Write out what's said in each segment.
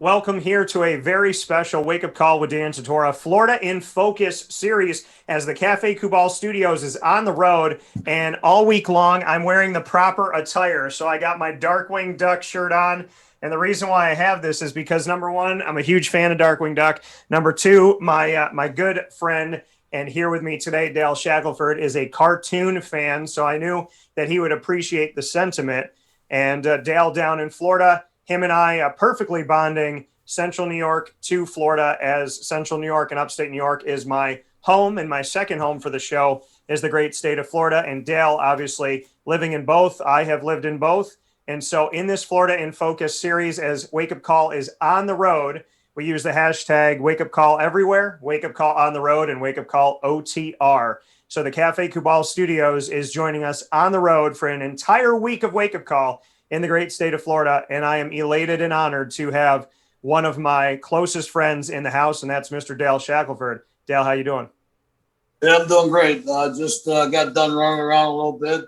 Welcome here to a very special wake-up call with Dan Tortora, Florida in Focus series, as the Cafe Cubal Studios is on the road, and all week long I'm wearing the proper attire. So I got my Darkwing Duck shirt on, and the reason why I have this is because, number one, I'm a huge fan of Darkwing Duck. Number two, my good friend and here with me today, Dale Shackleford, is a cartoon fan, so I knew that he would appreciate the sentiment. And Dale down in Florida, him and I perfectly bonding Central New York to Florida, as Central New York and upstate New York is my home, and my second home for the show is the great state of Florida. And Dale, obviously, living in both. I have lived in both. And so in this Florida in Focus series, as Wake Up Call is on the road, we use the hashtag Wake Up Call everywhere, Wake Up Call on the road, and Wake Up Call OTR. So the Cafe Cubal Studios is joining us on the road for an entire week of Wake Up Call in the great state of Florida, and I am elated and honored to have one of my closest friends in the house, and that's Mr. Dale Shackleford. Dale, how you doing? Yeah, I'm doing great. Just got done running around a little bit,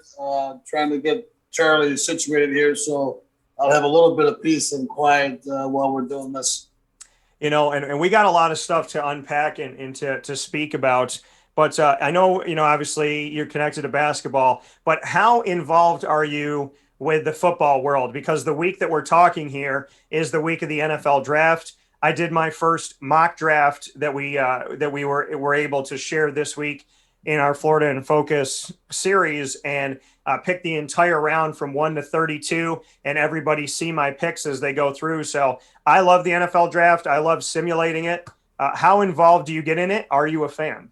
trying to get Charlie situated here, so I'll have a little bit of peace and quiet while we're doing this. You know, and we got a lot of stuff to unpack and to speak about. But I know, obviously you're connected to basketball, but how involved are you with the football world? Because the week that we're talking here is the week of the NFL draft. I did my first mock draft that we were able to share this week in our Florida in Focus series, and pick the entire round from 1 to 32, and everybody see my picks as they go through. So I love the NFL draft. I love simulating it. How involved do you get in it? Are you a fan?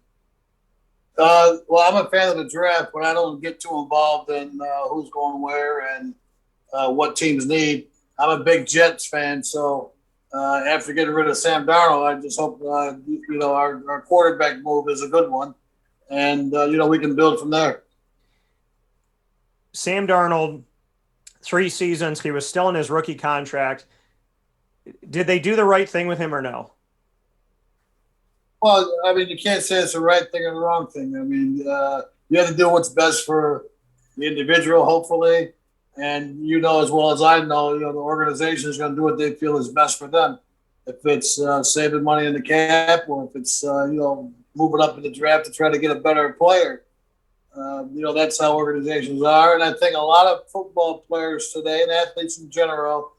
Well, I'm a fan of the draft, but I don't get too involved in who's going where and what teams need. I'm a big Jets fan, so after getting rid of Sam Darnold, I just hope our quarterback move is a good one, and we can build from there. Sam Darnold, 3 seasons, he was still in his rookie contract. Did they do the right thing with him or no? Well, I mean, you can't say it's the right thing or the wrong thing. I mean, you have to do what's best for the individual, hopefully. And as well as I know, the organization is going to do what they feel is best for them. If it's saving money in the cap, or if it's, moving up in the draft to try to get a better player. That's how organizations are. And I think a lot of football players today, and athletes in general,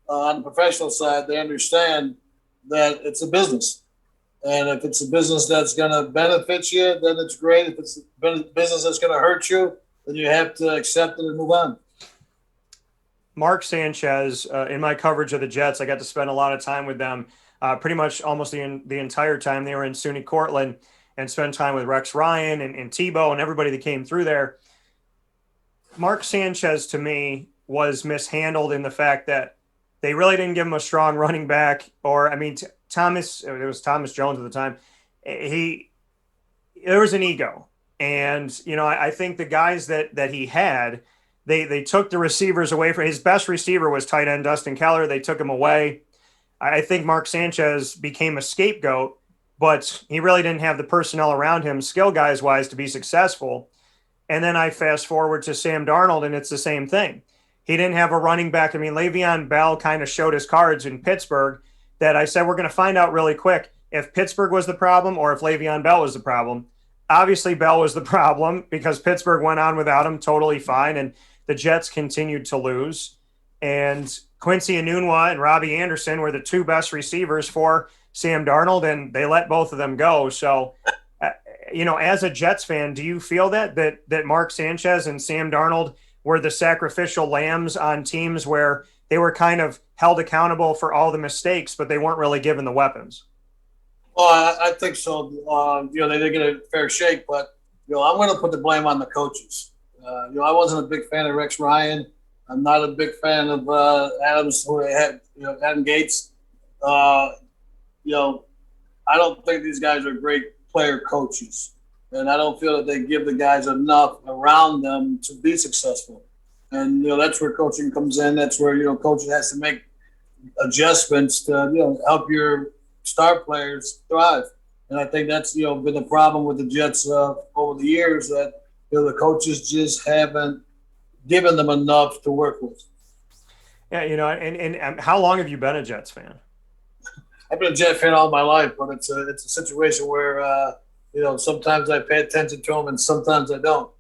on the professional side, they understand that it's a business. And if it's a business that's going to benefit you, then it's great. If it's a business that's going to hurt you, then you have to accept it and move on. Mark Sanchez, in my coverage of the Jets, I got to spend a lot of time with them, pretty much almost the entire time they were in SUNY Cortland, and spend time with Rex Ryan and Tebow and everybody that came through there. Mark Sanchez, to me, was mishandled in the fact that they really didn't give him a strong running back, or, I mean, it was Thomas Jones at the time. There was an ego. And, I think the guys that he had, they took the receivers away from his best receiver was tight end Dustin Keller. They took him away. I think Mark Sanchez became a scapegoat, but he really didn't have the personnel around him, skill guys wise, to be successful. And then I fast forward to Sam Darnold, and it's the same thing. He didn't have a running back. I mean, Le'Veon Bell kind of showed his cards in Pittsburgh, that I said we're going to find out really quick if Pittsburgh was the problem or if Le'Veon Bell was the problem. Obviously, Bell was the problem because Pittsburgh went on without him totally fine, and the Jets continued to lose. And Quincy Enunwa and Robbie Anderson were the 2 best receivers for Sam Darnold, and they let both of them go. So, as a Jets fan, do you feel that Mark Sanchez and Sam Darnold were the sacrificial lambs on teams where they were kind of held accountable for all the mistakes, but they weren't really given the weapons? Well, I think so. They didn't get a fair shake, but I'm going to put the blame on the coaches. I wasn't a big fan of Rex Ryan. I'm not a big fan of Adams, who had Adam Gates. I don't think these guys are great player coaches, and I don't feel that they give the guys enough around them to be successful. And that's where coaching comes in. That's where coaching has to make adjustments to help your star players thrive. And I think that's been the problem with the Jets over the years, that the coaches just haven't given them enough to work with. Yeah, and how long have you been a Jets fan? I've been a Jet fan all my life, but it's a situation where sometimes I pay attention to them and sometimes I don't.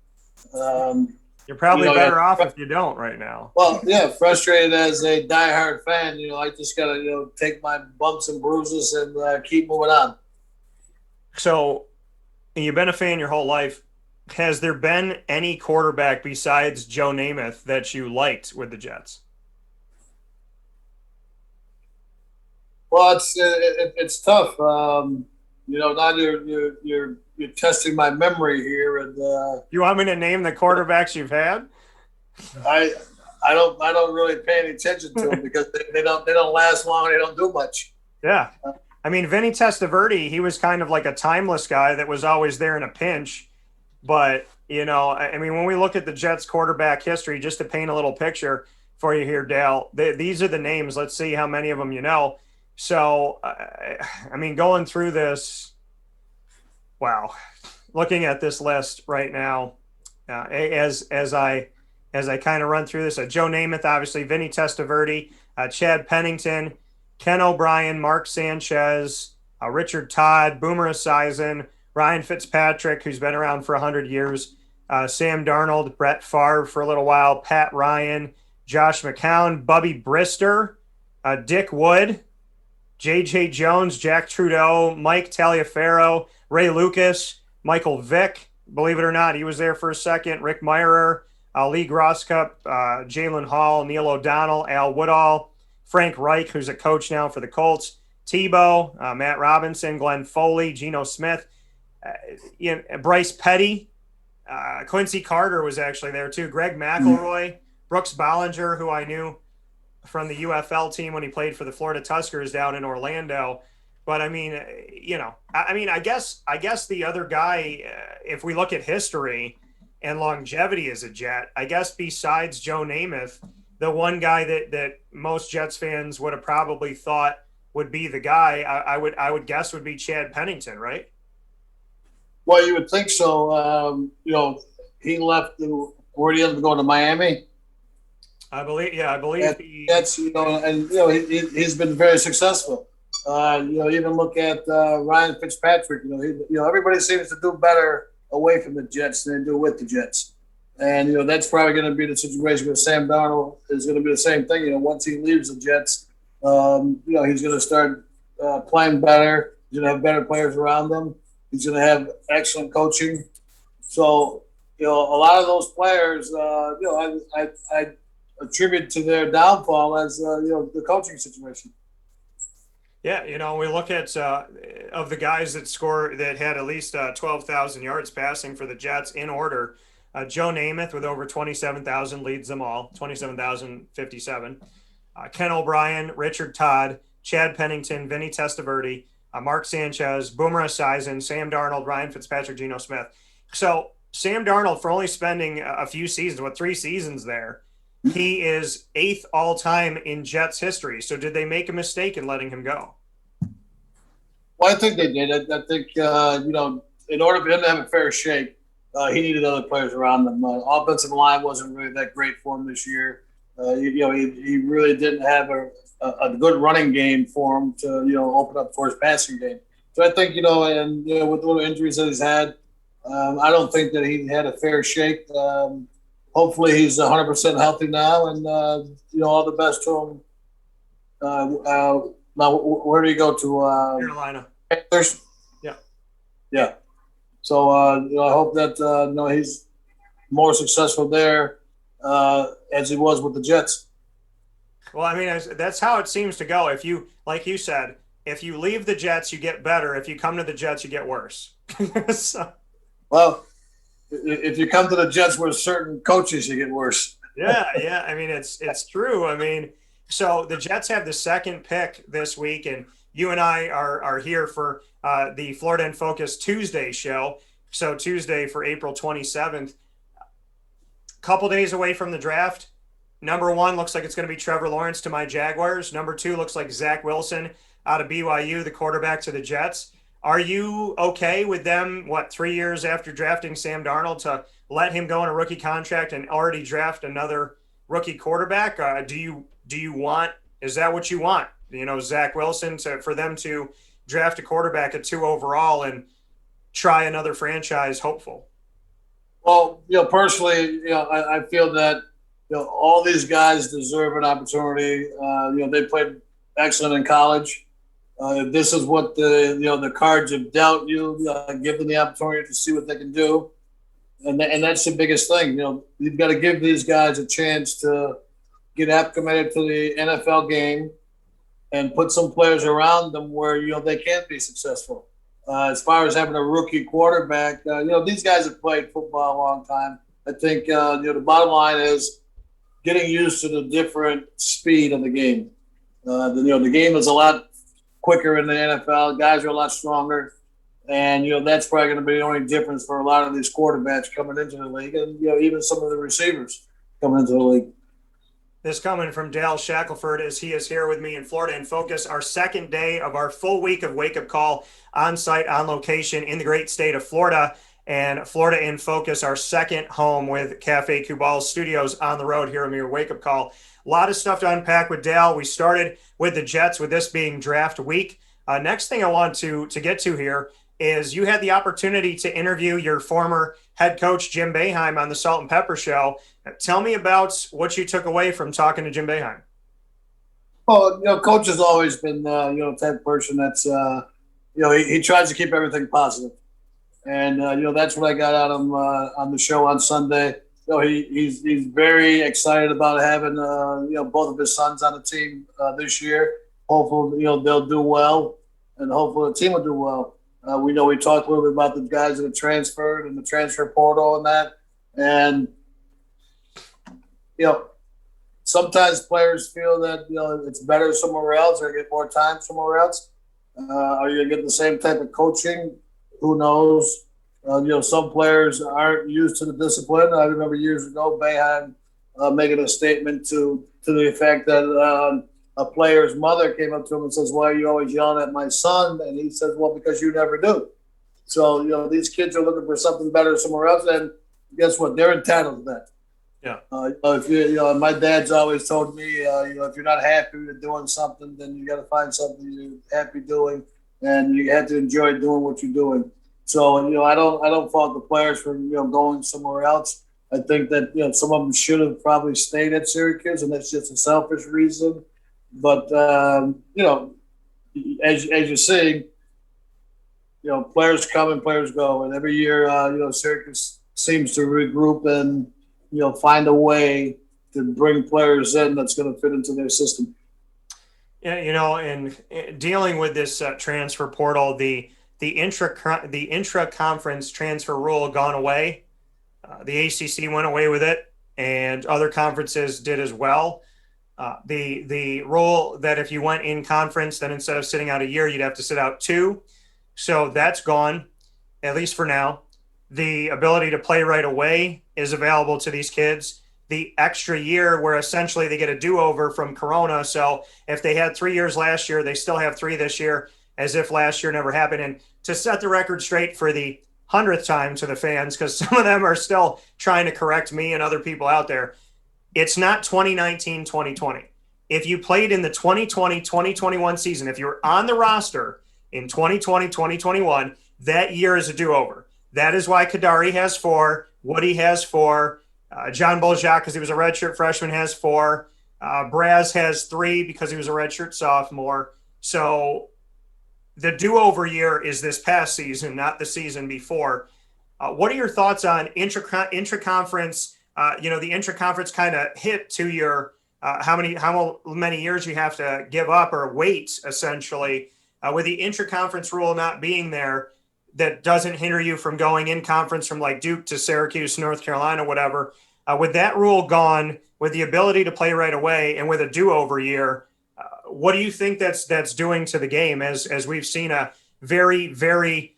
You're probably better off if you don't right now. Well, yeah, frustrated as a diehard fan. I just gotta take my bumps and bruises and keep moving on. So you've been a fan your whole life. Has there been any quarterback besides Joe Namath that you liked with the Jets? Well, it's tough. Now you're testing my memory here, and you want me to name the quarterbacks you've had? I don't really pay any attention to them because they don't last long and they don't do much. Yeah. I mean, Vinny Testaverde, he was kind of like a timeless guy that was always there in a pinch. But, I mean, when we look at the Jets quarterback history, just to paint a little picture for you here, Dale, these are the names. Let's see how many of them you know. So, I mean, going through this, wow, looking at this list right now, as I kind of run through this, Joe Namath, obviously, Vinny Testaverde, Chad Pennington, Ken O'Brien, Mark Sanchez, Richard Todd, Boomer Esiason, Ryan Fitzpatrick, who's been around for 100 years, Sam Darnold, Brett Favre for a little while, Pat Ryan, Josh McCown, Bubby Brister, Dick Wood, J.J. Jones, Jack Trudeau, Mike Taliaferro, Ray Lucas, Michael Vick, believe it or not, he was there for a second, Rick Meyrer, Lee Groscup, Jalen Hall, Neil O'Donnell, Al Woodall, Frank Reich, who's a coach now for the Colts, Tebow, Matt Robinson, Glenn Foley, Geno Smith, Bryce Petty, Quincy Carter was actually there too, Greg McElroy, Brooks Bollinger, who I knew from the UFL team when he played for the Florida Tuskers down in Orlando. But I mean, I guess the other guy, if we look at history and longevity as a Jet, I guess besides Joe Namath, the one guy that most Jets fans would have probably thought would be the guy, I would guess would be Chad Pennington, right? Well, you would think so. He left. Where did he end up going to Miami? I believe he's been very successful. Even look at Ryan Fitzpatrick. Everybody seems to do better away from the Jets than they do with the Jets, and that's probably going to be the situation with Sam Darnold. Is going to be the same thing. Once he leaves the Jets, he's going to start playing better. He's going to have better players around him. He's going to have excellent coaching. So, a lot of those players, I attribute to their downfall as, the coaching situation. Yeah, we look at of the guys that had at least 12,000 yards passing for the Jets in order. Joe Namath with over 27,000 leads them all, 27,057. Ken O'Brien, Richard Todd, Chad Pennington, Vinny Testaverde, Mark Sanchez, Boomer Esiason, Sam Darnold, Ryan Fitzpatrick, Geno Smith. So Sam Darnold, for only spending a few seasons, 3 seasons there, he is 8th all-time in Jets history. So did they make a mistake in letting him go? Well, I think they did. I think, in order for him to have a fair shake, he needed other players around him. Offensive line wasn't really that great for him this year. He really didn't have a good running game for him to, open up for his passing game. So I think, with the little injuries that he's had, I don't think that he had a fair shake. Hopefully he's 100% healthy now, and, all the best to him. Now, where do you go to? Carolina. Panthers? Yeah. Yeah. So, I hope that, he's more successful there as he was with the Jets. Well, I mean, that's how it seems to go. If you, like you said, if you leave the Jets, you get better. If you come to the Jets, you get worse. So. Well, if you come to the Jets with certain coaches, you get worse. Yeah. I mean, it's true. I mean, so the Jets have the 2nd pick this week, and you and I are here for the Florida in Focus Tuesday show. So Tuesday for April 27th. Couple days away from the draft. Number 1 looks like it's going to be Trevor Lawrence to my Jaguars. Number 2 looks like Zach Wilson out of BYU, the quarterback to the Jets. Are you okay with them, 3 years after drafting Sam Darnold, to let him go on a rookie contract and already draft another rookie quarterback? Do you want? Is that what you want? Zach Wilson for them to draft a quarterback at 2 overall and try another franchise hopeful? Well, personally, I feel that all these guys deserve an opportunity. They played excellent in college. If this is what the cards have dealt you, give them the opportunity to see what they can do, and that's the biggest thing. You've got to give these guys a chance to get acclimated to the NFL game and put some players around them where they can be successful. As far as having a rookie quarterback, these guys have played football a long time. I think the bottom line is getting used to the different speed of the game. The game is a lot quicker in the NFL. Guys are a lot stronger, and that's probably going to be the only difference for a lot of these quarterbacks coming into the league, and even some of the receivers coming into the league. This coming from Dale Shackleford as he is here with me in Florida in Focus, our second day of our full week of Wake Up Call on site, on location in the great state of Florida. And Florida in Focus, our second home with Cafe Kubal Studios on the road here in your Wake Up Call. A lot of stuff to unpack with Dale. We started with the Jets, with this being draft week. Next thing I want to get to here is you had the opportunity to interview your former head coach, Jim Boeheim, on the Salt and Pepper Show. Tell me about what you took away from talking to Jim Boeheim. Well, Coach has always been, the type of person that's, he tries to keep everything positive. And, that's what I got out of him on the show on Sunday. He's very excited about having, both of his sons on the team this year. Hopefully, they'll do well, and hopefully the team will do well. We talked a little bit about the guys that have transferred and the transfer portal and that. And, sometimes players feel that, it's better somewhere else or get more time somewhere else. Are you going to get the same type of coaching? Who knows? Some players aren't used to the discipline. I remember years ago, Boeheim making a statement to the effect that a player's mother came up to him and says, "Why are you always yelling at my son?" And he says, "Well, because you never do." So, these kids are looking for something better somewhere else. And guess what? They're entitled to that. Yeah. If my dad's always told me, if you're not happy with doing something, then you got to find something you're happy doing, and you have to enjoy doing what you're doing. So, I don't fault the players for going somewhere else. I think that some of them should have probably stayed at Syracuse, and that's just a selfish reason. But as you're seeing, players come and players go, and every year, Syracuse seems to regroup and find a way to bring players in that's going to fit into their system. Yeah, in dealing with this transfer portal, the intra-conference transfer rule gone away. The ACC went away with it, and other conferences did as well. The rule that if you went in conference, then instead of sitting out a year, you'd have to sit out 2. So that's gone, at least for now. The ability to play right away is available to these kids. The extra year where essentially they get a do-over from Corona. So if they had 3 years last year, they still have 3 this year, as if last year never happened. And to set the record straight for the 100th time to the fans, because some of them are still trying to correct me and other people out there, it's not 2019-2020. If you played in the 2020-2021 season, if you were on the roster in 2020-2021, that year is a do-over. That is why Kadari has 4, Woody has 4, John Boljak, because he was a redshirt freshman, has 4, Braz has 3 because he was a redshirt sophomore. So the do-over year is this past season, not the season before. What are your thoughts on intra-conference? The intra-conference kind of hit to your how many years you have to give up or wait, essentially, with the intra-conference rule not being there. That doesn't hinder you from going in conference from like Duke to Syracuse, North Carolina, whatever. With that rule gone, with the ability to play right away, and with a do-over year, what do you think that's doing to the game as we've seen a very, very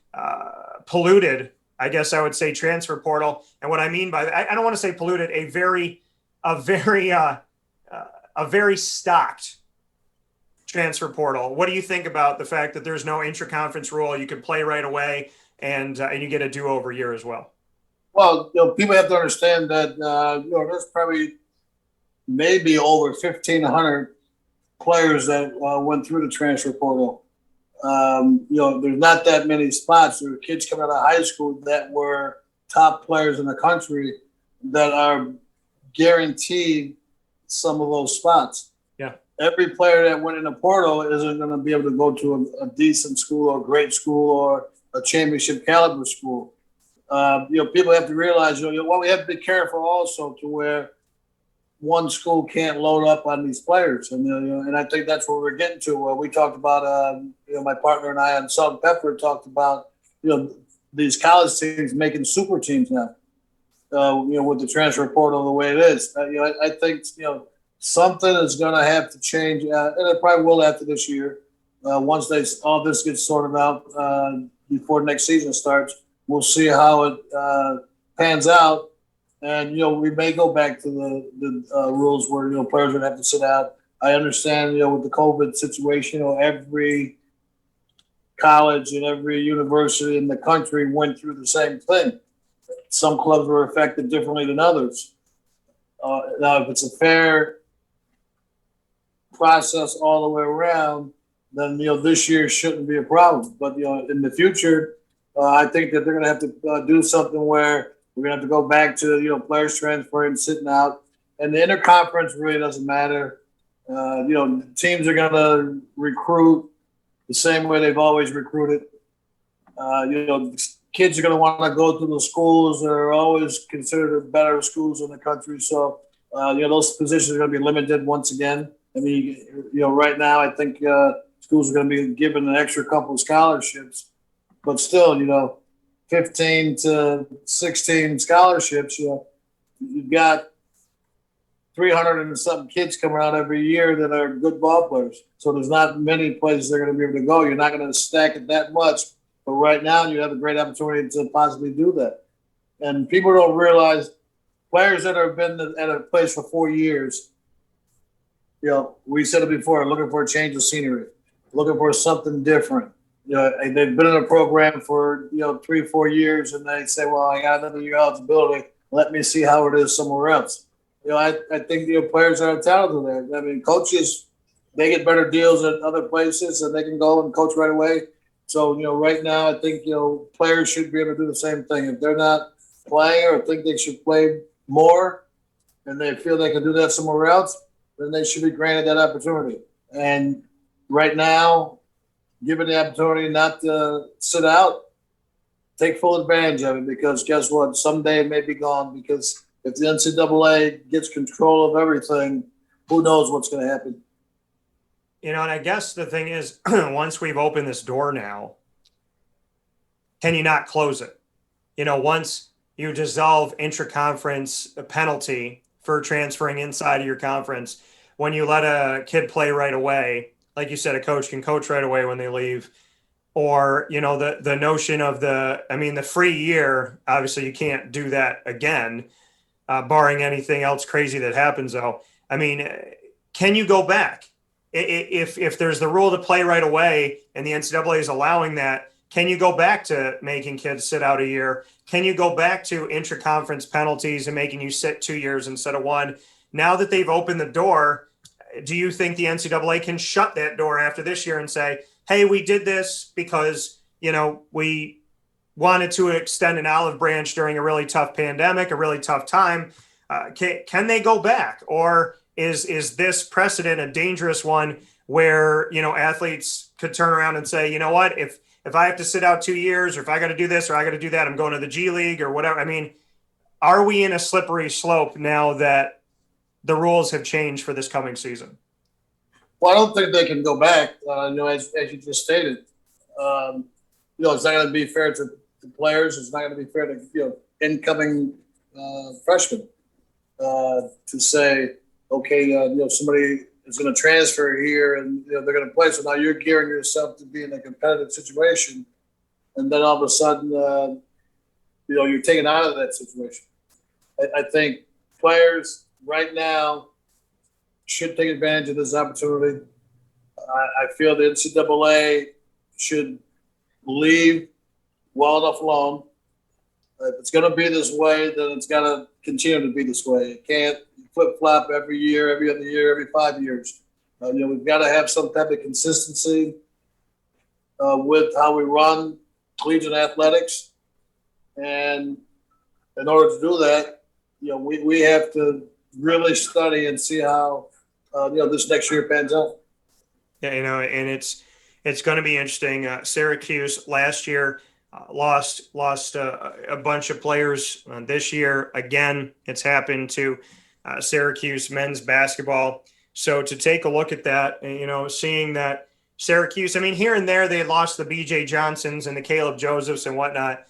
polluted, I guess I would say, transfer portal? And what I mean by that, I don't want to say polluted, a very stocked transfer portal. What do you think about the fact that there's no intra-conference rule? You can play right away, and you get a do-over year as well. Well, people have to understand that there's probably maybe over 1,500 players that went through the transfer portal. There's not that many spots. There are kids coming out of high school that were top players in the country that are guaranteed some of those spots. Yeah. Every player that went in the portal isn't going to be able to go to a decent school or a great school or a championship caliber school. People have to realize, what we have to be careful also to where one school can't load up on these players. And I think that's what we're getting to. We talked about, my partner and I on Salt and Pepper talked about, these college teams making super teams now, with the transfer portal the way it is. I think, something is going to have to change, and it probably will after this year. Once all this gets sorted out before next season starts, we'll see how it pans out. And, we may go back to the rules where, players would have to sit out. I understand, with the COVID situation, every college and every university in the country went through the same thing. Some clubs were affected differently than others. Now, if it's a fair process all the way around, then, this year shouldn't be a problem. But, in the future, I think that they're going to have to do something where we're going to have to go back to, players transferring, sitting out. And the interconference really doesn't matter. Teams are going to recruit the same way they've always recruited. Kids are going to want to go to the schools that are always considered the better schools in the country. So, those positions are going to be limited once again. I mean, right now I think schools are going to be given an extra couple of scholarships. But still, 15 to 16 scholarships, you've got 300 and something kids coming out every year that are good ball players. So there's not many places they're going to be able to go. You're not going to stack it that much. But right now you have a great opportunity to possibly do that. And people don't realize players that have been at a place for 4 years, we said it before, looking for a change of scenery, looking for something different. They've been in a program for 3-4 years, and they say, "Well, I got another year eligibility. Let me see how it is somewhere else." I think players are entitled to that. I mean, coaches, they get better deals at other places, and they can go and coach right away. So right now, I think players should be able to do the same thing. If they're not playing or think they should play more, and they feel they can do that somewhere else, then they should be granted that opportunity. And right now, given the opportunity not to sit out, take full advantage of it, because guess what? Someday it may be gone, because if the NCAA gets control of everything, who knows what's going to happen. And I guess the thing is, once we've opened this door now, can you not close it? Once you dissolve intra-conference penalty for transferring inside of your conference, when you let a kid play right away, like you said, a coach can coach right away when they leave. Or, the notion of the free year, obviously you can't do that again, barring anything else crazy that happens, though. I mean, can you go back? If there's the rule to play right away and the NCAA is allowing that, can you go back to making kids sit out a year? Can you go back to intra-conference penalties and making you sit 2 years instead of 1? Now that they've opened the door, do you think the NCAA can shut that door after this year and say, hey, we did this because, we wanted to extend an olive branch during a really tough pandemic, a really tough time? Can they go back? Or is this precedent a dangerous one where, athletes could turn around and say, you know what, if I have to sit out 2 years, or if I got to do this or I got to do that, I'm going to the G League or whatever. I mean, are we in a slippery slope now that the rules have changed for this coming season? Well, I don't think they can go back. As you just stated, it's not going to be fair to players. It's not going to be fair to incoming freshmen to say, okay, somebody is going to transfer here and they're going to play. So now you're gearing yourself to be in a competitive situation, and then all of a sudden, you're taken out of that situation. I think players right now should take advantage of this opportunity. I feel the NCAA should leave well enough alone. If it's going to be this way, then it's got to continue to be this way. It can't flip-flop every year, every other year, every 5 years. We've got to have some type of consistency with how we run collegiate athletics. And in order to do that, we have to really study and see how, this next year pans out. Yeah, and it's going to be interesting. Syracuse last year lost a bunch of players. This year, again, it's happened to Syracuse men's basketball. So to take a look at that, seeing that Syracuse, I mean, here and there they lost the B.J. Johnsons and the Caleb Josephs and whatnot.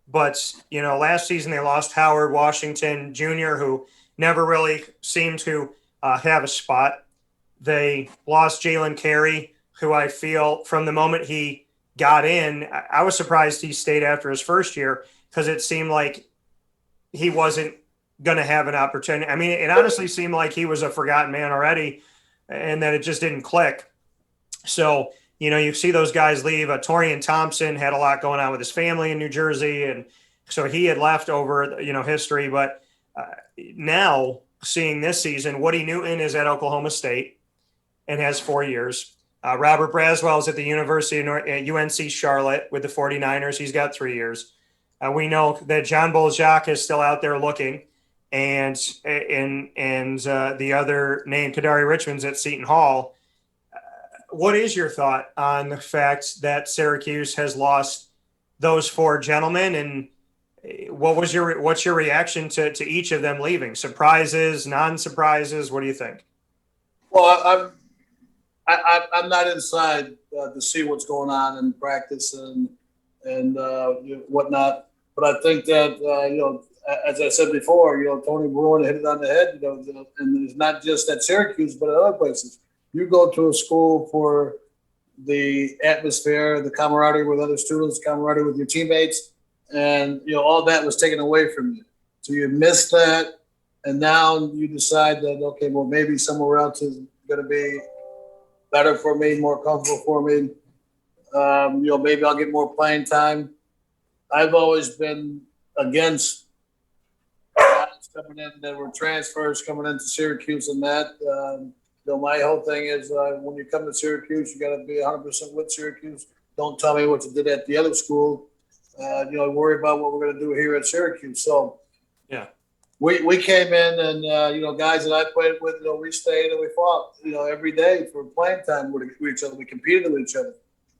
But, last season they lost Howard Washington Jr., who never really seemed to have a spot. They lost Jalen Carey, who I feel from the moment he got in, I was surprised he stayed after his first year because it seemed like he wasn't going to have an opportunity. I mean, it honestly seemed like he was a forgotten man already and that it just didn't click. So, you see those guys leave. Torian Thompson had a lot going on with his family in New Jersey, and so he had left over, history. But now seeing this season, Woody Newton is at Oklahoma State and has 4 years. Robert Braswell is at the University of UNC Charlotte with the 49ers. He's got 3 years. We know that John Bolzak is still out there looking, and the other name, Kadari Richmond's at Seton Hall. What is your thought on the fact that Syracuse has lost those 4 gentlemen, and what's your reaction to each of them leaving? Surprises, non-surprises? What do you think? Well, I'm not inside to see what's going on in practice and whatnot, but I think that as I said before, Tony Bruin hit it on the head. And it's not just at Syracuse, but at other places. You go to a school for the atmosphere, the camaraderie with other students, camaraderie with your teammates, and all that was taken away from you. So you missed that, and now you decide that okay, well maybe somewhere else is going to be better for me, more comfortable for me. Maybe I'll get more playing time. I've always been against guys coming in that were transfers coming into Syracuse and that. My whole thing is when you come to Syracuse, you got to be 100% with Syracuse. Don't tell me what you did at the other school. Worry about what we're going to do here at Syracuse. So, yeah, we came in and guys that I played with, we stayed and we fought, every day for playing time with each other. We competed with each other.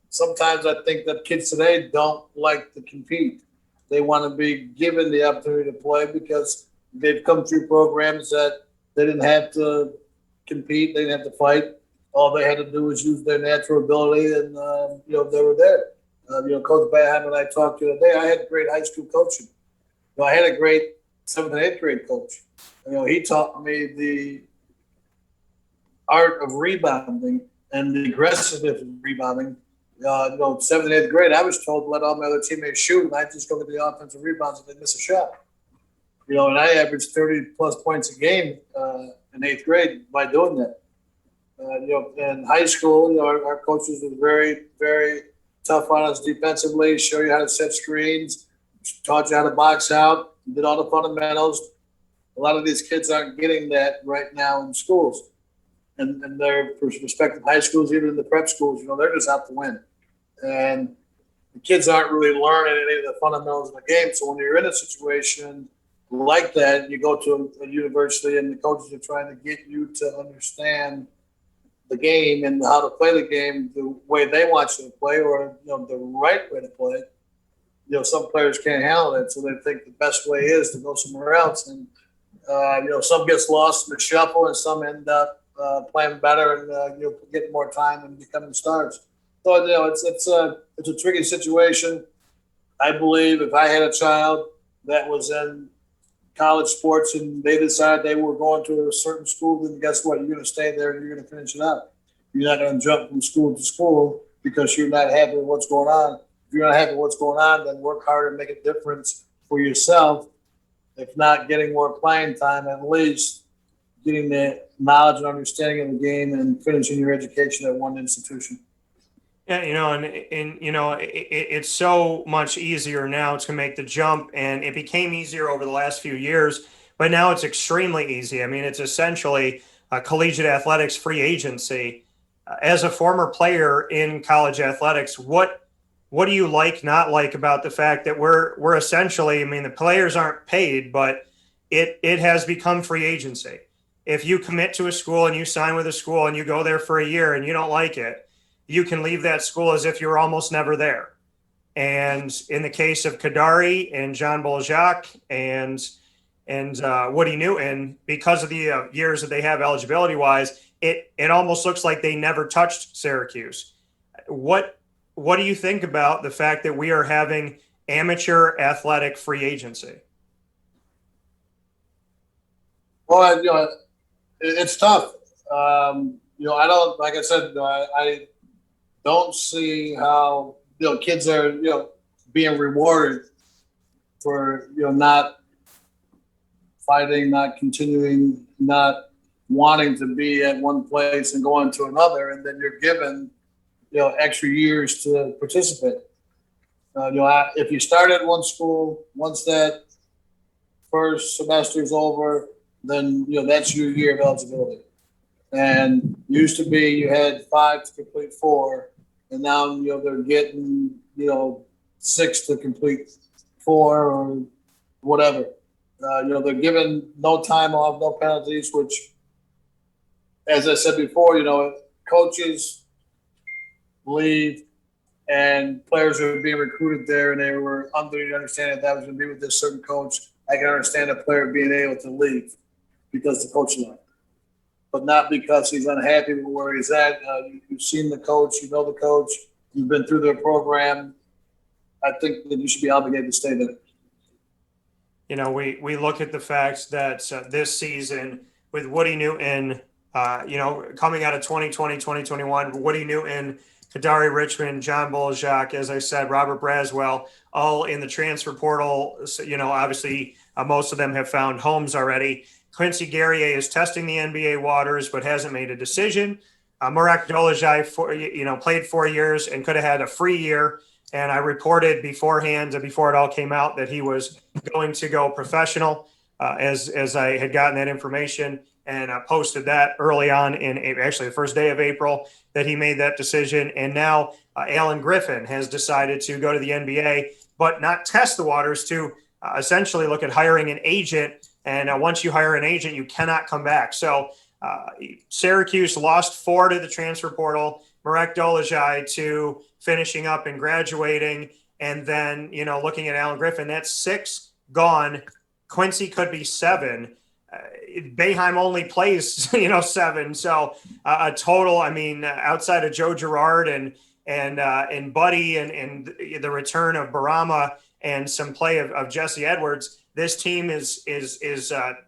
Sometimes I think that kids today don't like to compete. They want to be given the opportunity to play because they've come through programs that they didn't have to compete. They didn't have to fight. All they had to do was use their natural ability, and they were there. Coach Boeheim and I talked the other day. I had great high school coaching. I had a great 7th and 8th grade coach. He taught me the art of rebounding and the aggressiveness of rebounding. 7th and 8th grade, I was told to let all my other teammates shoot, and I just go get the offensive rebounds if they miss a shot. And I averaged 30-plus points a game in 8th grade by doing that. In high school, our coaches were very, very tough on us defensively, show you how to set screens, taught you how to box out, did all the fundamentals. A lot of these kids aren't getting that right now in schools. And their respective high schools, even in the prep schools, they're just out to win. And the kids aren't really learning any of the fundamentals of the game. So when you're in a situation like that, you go to a university and the coaches are trying to get you to understand the game and how to play the game the way they want you to play, or the right way to play. Some players can't handle it, so they think the best way is to go somewhere else. And some gets lost in the shuffle, and some end up playing better and getting more time and becoming stars. So it's a tricky situation. I believe if I had a child that was in college sports and they decided they were going to a certain school, then guess what? You're going to stay there and you're going to finish it up. You're not going to jump from school to school because you're not happy with what's going on. If you're not happy with what's going on, then work hard and make a difference for yourself. If not getting more playing time, at least getting the knowledge and understanding of the game and finishing your education at one institution. Yeah, it's so much easier now to make the jump, and it became easier over the last few years, but now it's extremely easy. I mean, it's essentially collegiate athletics free agency. As a former player in college athletics, what do you like, not like about the fact that we're essentially, I mean, the players aren't paid, but it has become free agency. If you commit to a school and you sign with a school and you go there for a year and you don't like it, you can leave that school as if you were almost never there. And in the case of Kadari and John Boeheim and Woody Newton, because of the years that they have eligibility wise, it almost looks like they never touched Syracuse. What do you think about the fact that we are having amateur athletic free agency? Well, it's tough. I don't, like I said, I don't see how, kids are, being rewarded for, not fighting, not continuing, not wanting to be at one place and going to another. And then you're given, extra years to participate. If you start at one school, once that first semester is over, then, that's your year of eligibility. And used to be you had 5 to complete 4, and now, they're getting, 6 to complete 4 or whatever. They're given no time off, no penalties, which, as I said before, coaches leave and players are being recruited there, and they were under the understanding that was going to be with this certain coach. I can understand a player being able to leave because the coach left, but not because he's unhappy with where he's at. You've seen the coach, the coach, you've been through their program. I think that you should be obligated to stay there. We look at the fact that this season with Woody Newton, coming out of 2020, 2021, Woody Newton, Kadari Richmond, John Boeheim, as I said, Robert Braswell, all in the transfer portal. So, obviously most of them have found homes already. Quincy Guerrier is testing the NBA waters, but hasn't made a decision. Marek Dolezaj, played 4 years and could have had a free year. And I reported beforehand, before it all came out, that he was going to go professional as I had gotten that information, and I posted that early on in actually the first day of April that he made that decision. And now Alan Griffin has decided to go to the NBA, but not test the waters, to essentially look at hiring an agent. And once you hire an agent, you cannot come back. So Syracuse lost 4 to the transfer portal, Marek Dolezaj to finishing up and graduating. And then, looking at Alan Griffin, that's 6 gone. Quincy could be 7. Boeheim only plays, 7. So a total, outside of Joe Girard and Buddy and the return of Barama and some play of Jesse Edwards, this team is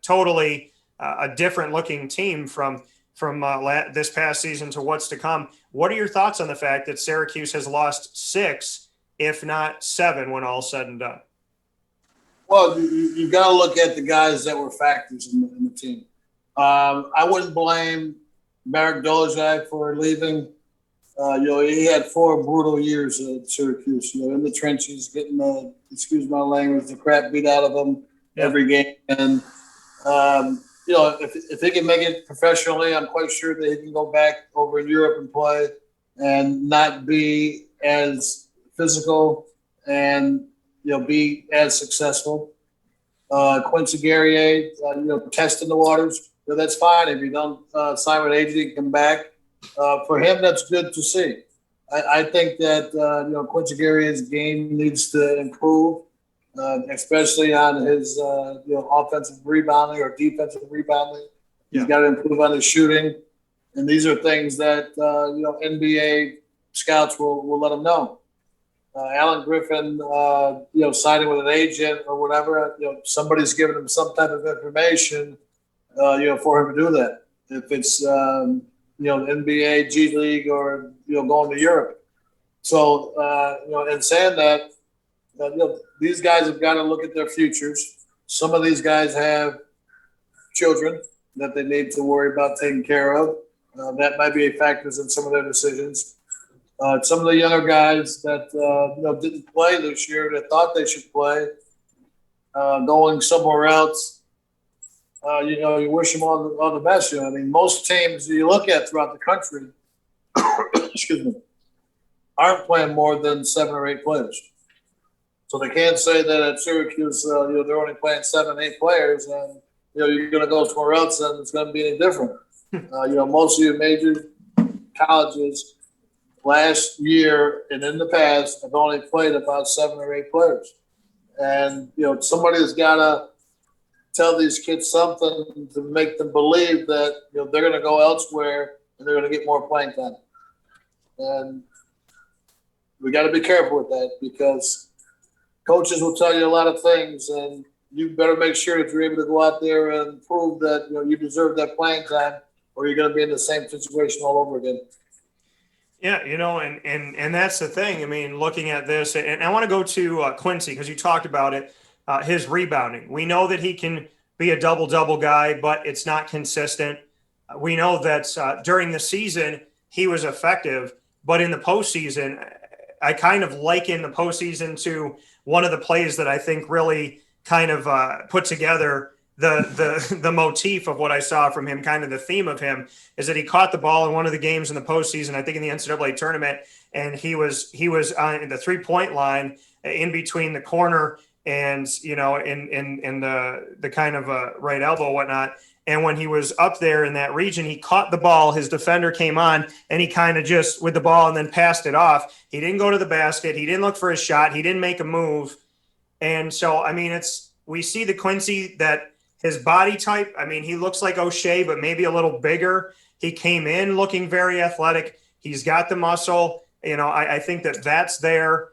totally a different looking team from this past season to what's to come. What are your thoughts on the fact that Syracuse has lost 6, if not 7, when all's said and done? Well, you got to look at the guys that were factors in the team. I wouldn't blame Marek Dolezaj for leaving. He had 4 brutal years at Syracuse, in the trenches, getting the, excuse my language, the crap beat out of him every game. And, if he can make it professionally, I'm quite sure that he can go back over in Europe and play and not be as physical and, be as successful. Quincy Guerrier, testing the waters. That's fine. If you don't sign with an agent, you can come back. For him, that's good to see. I think that, Quincy Guerrier's game needs to improve, especially on his, offensive rebounding or defensive rebounding. He's got to improve on his shooting. And these are things that, NBA scouts will let him know. Alan Griffin, signing with an agent or whatever, somebody's giving him some type of information, for him to do that. If it's, NBA, G League, or, going to Europe. So, in saying that, these guys have got to look at their futures. Some of these guys have children that they need to worry about taking care of. That might be a factor in some of their decisions. Some of the younger guys that didn't play this year that thought they should play, going somewhere else, You wish them all the best. I mean, most teams you look at throughout the country, excuse me, aren't playing more than 7 or 8 players. So they can't say that at Syracuse, they're only playing 7, 8 players, and you're going to go somewhere else, and it's going to be any different. Most of your major colleges last year and in the past have only played about 7 or 8 players, and somebody's got to tell these kids something to make them believe that they're going to go elsewhere and they're going to get more playing time. And we got to be careful with that because coaches will tell you a lot of things, and you better make sure that you're able to go out there and prove that you deserve that playing time, or you're going to be in the same situation all over again. Yeah, and that's the thing. I mean, looking at this, and I want to go to Quincy because you talked about it. His rebounding. We know that he can be a double-double guy, but it's not consistent. We know that during the season he was effective, but in the postseason, I kind of liken the postseason to one of the plays that I think really kind of put together the motif of what I saw from him. Kind of the theme of him is that he caught the ball in one of the games in the postseason, I think in the NCAA tournament, and he was on the 3-point line in between the corner and in the kind of right elbow, whatnot. And when he was up there in that region, he caught the ball. His defender came on, and he kind of just with the ball and then passed it off. He didn't go to the basket. He didn't look for his shot. He didn't make a move. And so, I mean, we see the Quincy that his body type. I mean, he looks like O'Shea, but maybe a little bigger. He came in looking very athletic. He's got the muscle. I think that's there.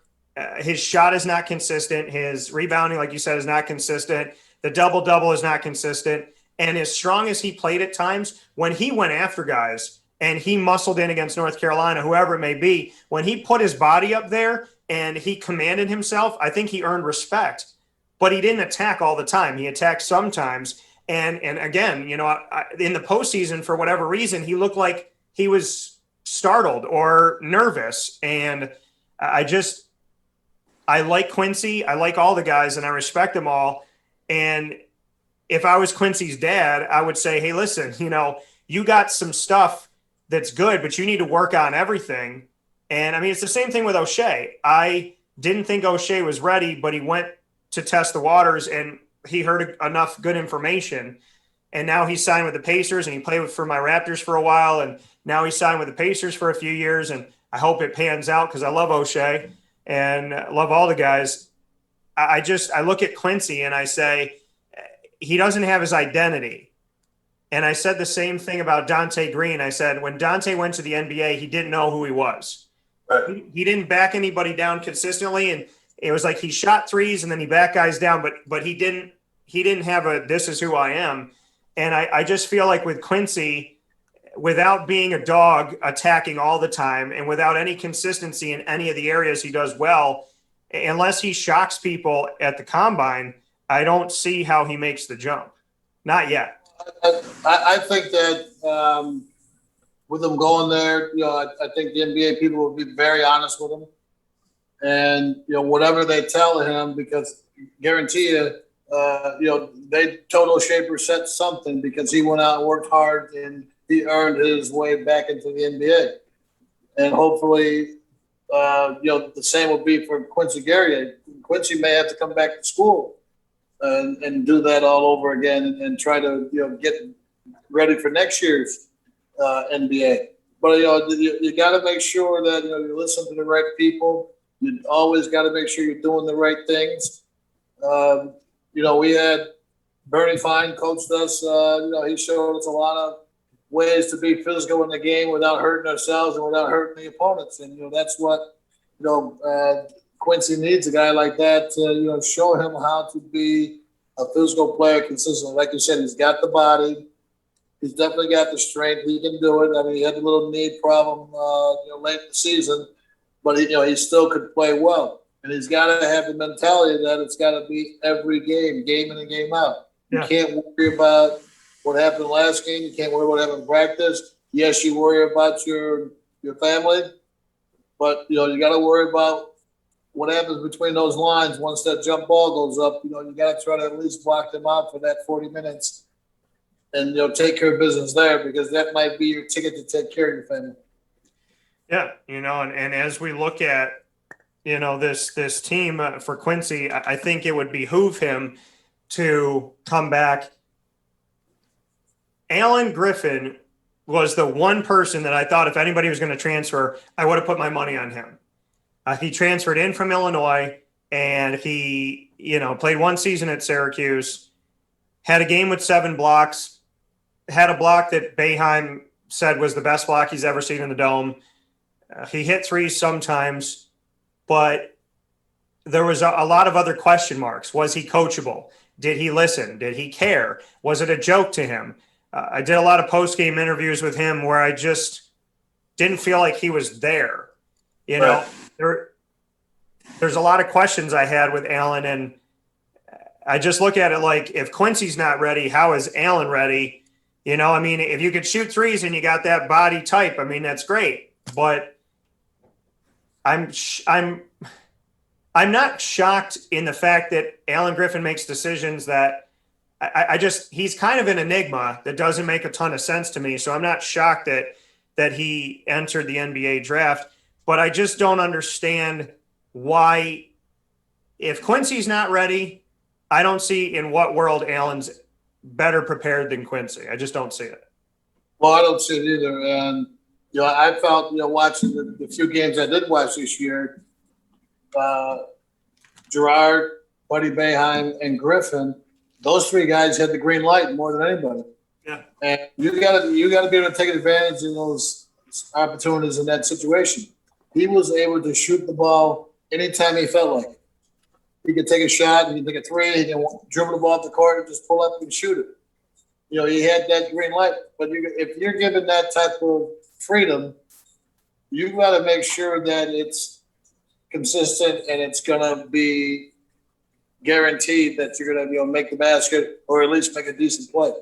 His shot is not consistent. His rebounding, like you said, is not consistent. The double-double is not consistent. And as strong as he played at times, when he went after guys and he muscled in against North Carolina, whoever it may be, when he put his body up there and he commanded himself, I think he earned respect. But he didn't attack all the time. He attacked sometimes. And again, in the postseason, for whatever reason, he looked like he was startled or nervous. And I like Quincy. I like all the guys, and I respect them all. And if I was Quincy's dad, I would say, hey, listen, you got some stuff that's good, but you need to work on everything. And, I mean, it's the same thing with O'Shea. I didn't think O'Shea was ready, but he went to test the waters, and he heard enough good information. And now he's signed with the Pacers, and he played for my Raptors for a while, and now he's signed with the Pacers for a few years, and I hope it pans out because I love O'Shea and love all the guys. I look at Quincy and I say he doesn't have his identity. And I said the same thing about Dante Green. I said when Dante went to the NBA, he didn't know who he was. Right. He didn't back anybody down consistently, and it was like he shot threes and then he backed guys down, but he didn't have a this is who I am. And I just feel like with Quincy, without being a dog attacking all the time and without any consistency in any of the areas he does well, unless he shocks people at the combine, I don't see how he makes the jump. Not yet. I think that with him going there, I think the NBA people will be very honest with him. And, whatever they tell him, because guarantee you, they told O'Shea Brissett something because he went out and worked hard and he earned his way back into the NBA. And hopefully, the same will be for Quincy Guerrier. Quincy may have to come back to school and do that all over again and try to, get ready for next year's NBA. But, you got to make sure that, you listen to the right people. You always got to make sure you're doing the right things. We had Bernie Fine coached us. He showed us a lot of ways to be physical in the game without hurting ourselves and without hurting the opponents. And, that's what, Quincy needs, a guy like that to, show him how to be a physical player consistently. Like you said, he's got the body. He's definitely got the strength. He can do it. I mean, he had a little knee problem, late in the season, but he still could play well. And he's got to have the mentality that it's got to be every game in and game out. Yeah. You can't worry about what happened last game. You can't worry about what happened in practice. Yes, you worry about your family, but you got to worry about what happens between those lines once that jump ball goes up. You got to try to at least block them out for that 40 minutes and take care of business there, because that might be your ticket to take care of your family. Yeah, and as we look at this team for Quincy, I think it would behoove him to come back. Alan Griffin was the one person that I thought if anybody was going to transfer, I would have put my money on him. He transferred in from Illinois, and he, played one season at Syracuse, had a game with 7 blocks, had a block that Boeheim said was the best block he's ever seen in the Dome. He hit threes sometimes, but there was a lot of other question marks. Was he coachable? Did he listen? Did he care? Was it a joke to him? I did a lot of post-game interviews with him where I just didn't feel like he was there. There's a lot of questions I had with Alan, and I just look at it like, if Quincy's not ready, how is Alan ready? If you could shoot threes and you got that body type, that's great. But I'm not shocked in the fact that Alan Griffin makes decisions that he's kind of an enigma that doesn't make a ton of sense to me. So I'm not shocked that he entered the NBA draft, but I just don't understand why, if Quincy's not ready, I don't see in what world Alan's better prepared than Quincy. I just don't see it. Well, I don't see it either. And, I felt, watching the few games I did watch this year, Girard, Buddy Boeheim, and Griffin, those 3 guys had the green light more than anybody. Yeah. And you gotta be able to take advantage of those opportunities in that situation. He was able to shoot the ball anytime he felt like it. He could take a shot, he can take a 3, he can dribble the ball up the court and just pull up and shoot it. He had that green light. But if you're given that type of freedom, you got to make sure that it's consistent and it's going to be guaranteed that you're going to make the basket or at least make a decent play.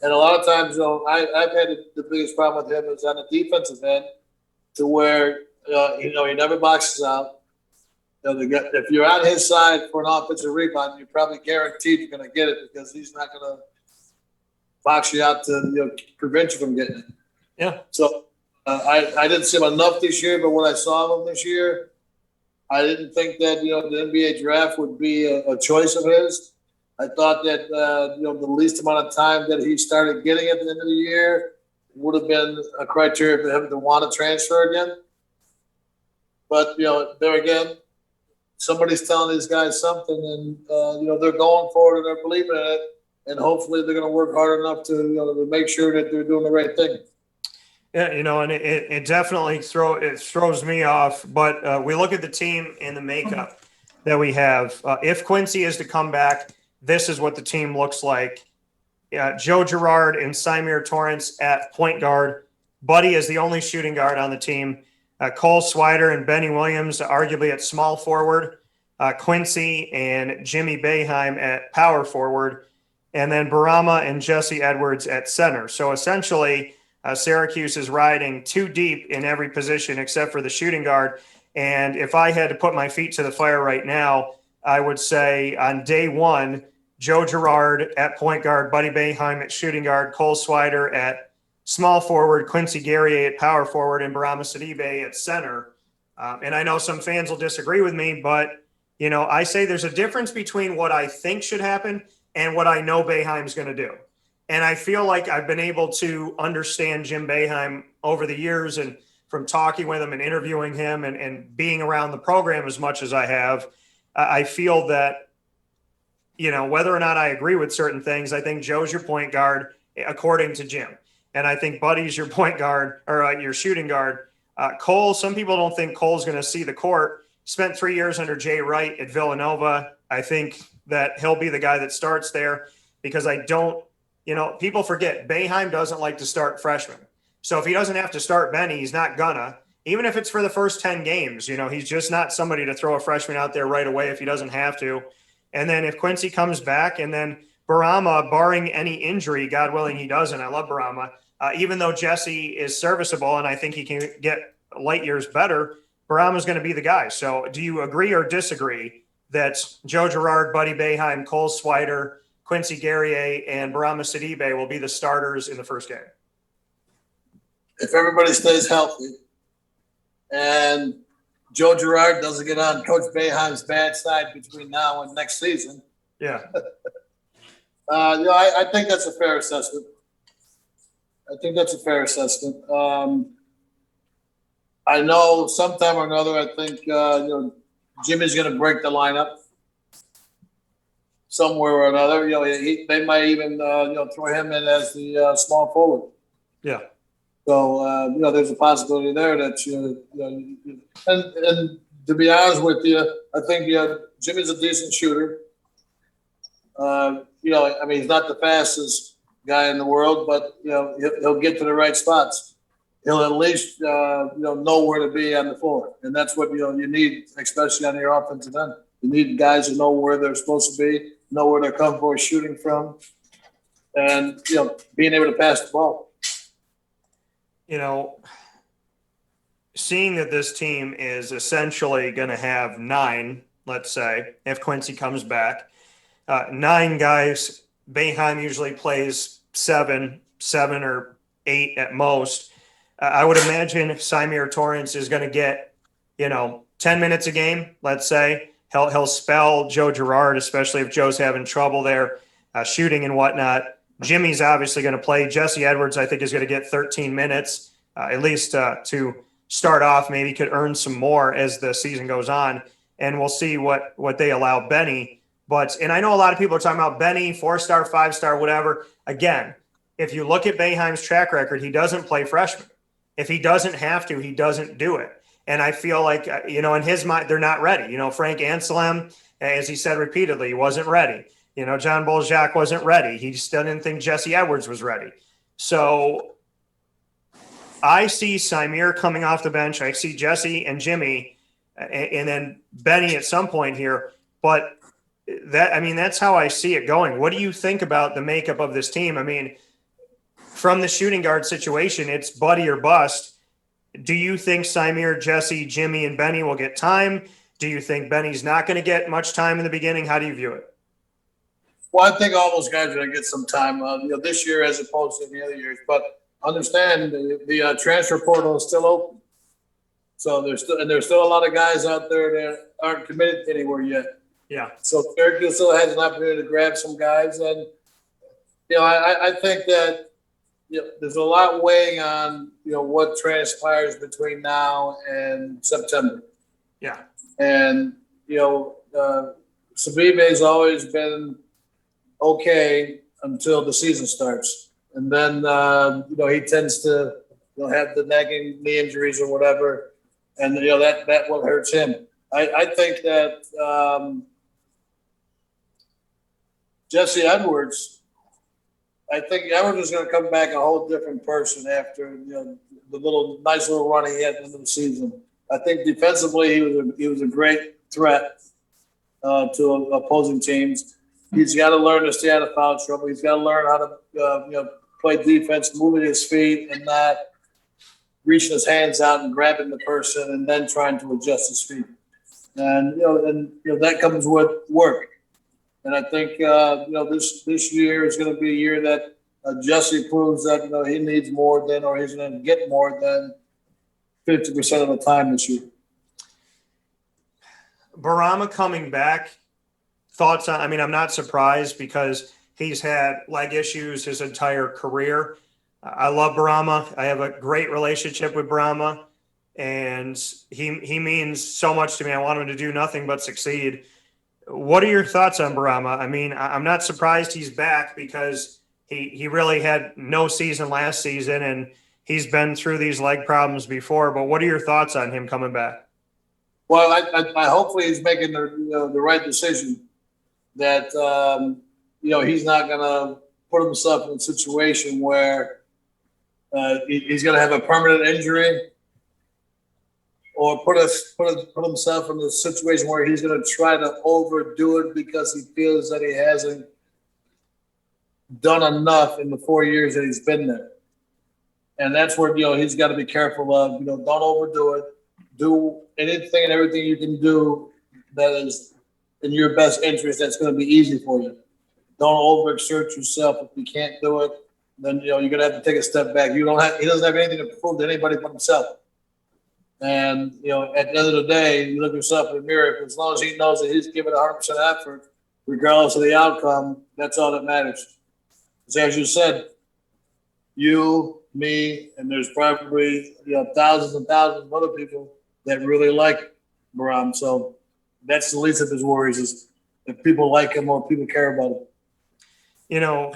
And a lot of times, I've had the biggest problem with him is on the defensive end, to where he never boxes out. If you're on his side for an offensive rebound, you're probably guaranteed you're going to get it, because he's not going to box you out to prevent you from getting it. Yeah. So I didn't see him enough this year, but what I saw of him this year, I didn't think that the NBA draft would be a choice of his. I thought that the least amount of time that he started getting at the end of the year would have been a criteria for him to want to transfer again. But there again, somebody's telling these guys something, and they're going for it and they're believing in it, and hopefully they're going to work hard enough to make sure that they're doing the right thing. Yeah, and it definitely throws me off. But we look at the team and the makeup that we have. If Quincy is to come back, this is what the team looks like. Joe Girard and Symir Torrance at point guard. Buddy is the only shooting guard on the team. Cole Swider and Benny Williams arguably at small forward. Quincy and Jimmy Boeheim at power forward. And then Barama and Jesse Edwards at center. So essentially, Syracuse is riding 2 deep in every position except for the shooting guard. And if I had to put my feet to the fire right now, I would say on day 1, Joe Girard at point guard, Buddy Boeheim at shooting guard, Cole Swider at small forward, Quincy Guerrier at power forward, and Barama Sidibe at center. And I know some fans will disagree with me, but, I say there's a difference between what I think should happen and what I know Boeheim's going to do. And I feel like I've been able to understand Jim Boeheim over the years, and from talking with him and interviewing him and being around the program as much as I have, I feel that, whether or not I agree with certain things, I think Joe's your point guard, according to Jim. And I think Buddy's your point guard or your shooting guard. Cole, some people don't think Cole's going to see the court. Spent 3 years under Jay Wright at Villanova. I think that he'll be the guy that starts there, because I don't, people forget Boeheim doesn't like to start freshmen. So if he doesn't have to start Benny, he's not gonna, even if it's for the first 10 games, he's just not somebody to throw a freshman out there right away if he doesn't have to. And then if Quincy comes back, and then Barama, barring any injury, God willing he doesn't, I love Barama, even though Jesse is serviceable and I think he can get light years better, Barama's going to be the guy. So do you agree or disagree that Joe Girard, Buddy Boeheim, Cole Swider, Quincy, Guerrier, and Boeheims Sidibe will be the starters in the first game? If everybody stays healthy and Joe Girard doesn't get on Coach Boeheim's bad side between now and next season, Yeah. I think that's a fair assessment. I know sometime or another, I think Jimmy's going to break the lineup somewhere or another. They might even throw him in as the small forward. Yeah. So there's a possibility there that and to be honest with you, I think Jimmy's a decent shooter. He's not the fastest guy in the world, but he'll get to the right spots. He'll at least know where to be on the floor, and that's what you need, especially on your offensive end. You need guys who know where they're supposed to be, know where they're comfortable shooting from, and being able to pass the ball. Seeing that this team is essentially going to have 9, let's say, if Quincy comes back, 9 guys. Boeheim usually plays 7 or 8 at most. I would imagine Symir Torrance is going to get, 10 minutes a game, let's say. He'll spell Joe Girard, especially if Joe's having trouble there shooting and whatnot. Jimmy's obviously going to play. Jesse Edwards, I think, is going to get 13 minutes, at least to start off. Maybe could earn some more as the season goes on. And we'll see what they allow Benny. And I know a lot of people are talking about Benny, 4-star, 5-star, whatever. Again, if you look at Boeheim's track record, he doesn't play freshmen. If he doesn't have to, he doesn't do it. And I feel like, in his mind, they're not ready. Frank Anselem, as he said repeatedly, he wasn't ready. John Boljak wasn't ready. He just didn't think Jesse Edwards was ready. So I see Symir coming off the bench. I see Jesse and Jimmy and then Benny at some point here. But that's how I see it going. What do you think about the makeup of this team? From the shooting guard situation, it's Buddy or bust. Do you think Symir, Jesse, Jimmy, and Benny will get time? Do you think Benny's not going to get much time in the beginning? How do you view it? Well, I think all those guys are going to get some time this year as opposed to the other years. But understand the transfer portal is still open. So there's still a lot of guys out there that aren't committed anywhere yet. Yeah. So Syracuse still has an opportunity to grab some guys, and I think that there's a lot weighing on what transpires between now and September. Yeah. And Sidibe's always been okay until the season starts, and then he tends to have the nagging knee injuries or whatever, and that what hurts him. I think that. Jesse Edwards, I think Edwards is going to come back a whole different person after the nice little run he had in the season. I think defensively he was a great threat to opposing teams. He's got to learn to stay out of foul trouble. He's got to learn how to play defense, moving his feet and not reaching his hands out and grabbing the person and then trying to adjust his feet. And that comes with work. And I think this year is going to be a year that Jesse proves that he needs more than, or he's going to get more than 50% of the time this year. Boeheims coming back. Thoughts on? I'm not surprised because he's had leg issues his entire career. I love Boeheims. I have a great relationship with Boeheims, and he means so much to me. I want him to do nothing but succeed. What are your thoughts on Boeheims? I'm not surprised he's back because he really had no season last season, and he's been through these leg problems before. But what are your thoughts on him coming back? Well, I hopefully he's making the right decision. That he's not going to put himself in a situation where he's going to have a permanent injury, or put himself in a situation where he's going to try to overdo it because he feels that he hasn't done enough in the 4 years that he's been there. And that's where he's got to be careful of. Don't overdo it. Do anything and everything you can do that is in your best interest. That's going to be easy for you. don't overexert yourself. If you can't do it, then you're gonna have to take a step back. He doesn't have anything to prove to anybody but himself. And at the end of the day, you look yourself in the mirror. As long as he knows that he's giving 100% effort, regardless of the outcome, that's all that matters. Because as you said, you, me, and there's probably thousands and thousands of other people that really like Boeheim. So that's the least of his worries, is if people like him or people care about him.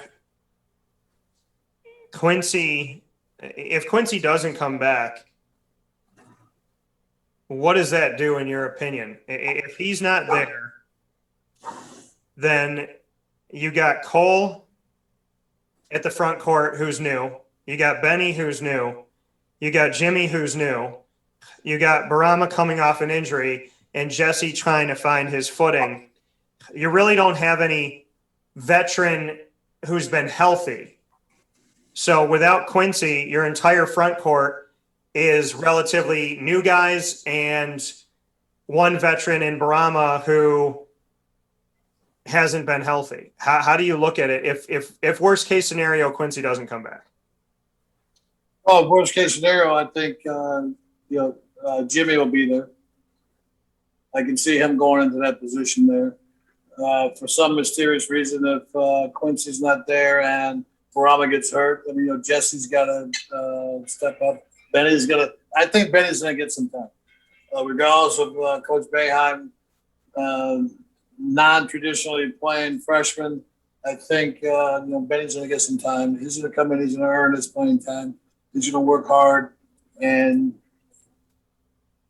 Quincy, if Quincy doesn't come back, what does that do in your opinion? If he's not there, then you got Cole at the front court, who's new. You got Benny, who's new. You got Jimmy, who's new. You got Boeheim coming off an injury and Jesse trying to find his footing. You really don't have any veteran who's been healthy. So without Quincy, your entire front court is relatively new guys and one veteran in Boeheim who hasn't been healthy. How do you look at it if worst case scenario Quincy doesn't come back? Oh, worst case scenario, I think Jimmy will be there. I can see him going into that position there. For some mysterious reason, if Quincy's not there and Boeheim gets hurt, Jesse's got to step up. I think Benny's going to get some time. Regardless of Coach Boeheim non-traditionally playing freshman, I think Benny's going to get some time. He's going to come in. He's going to earn his playing time. He's going to work hard. And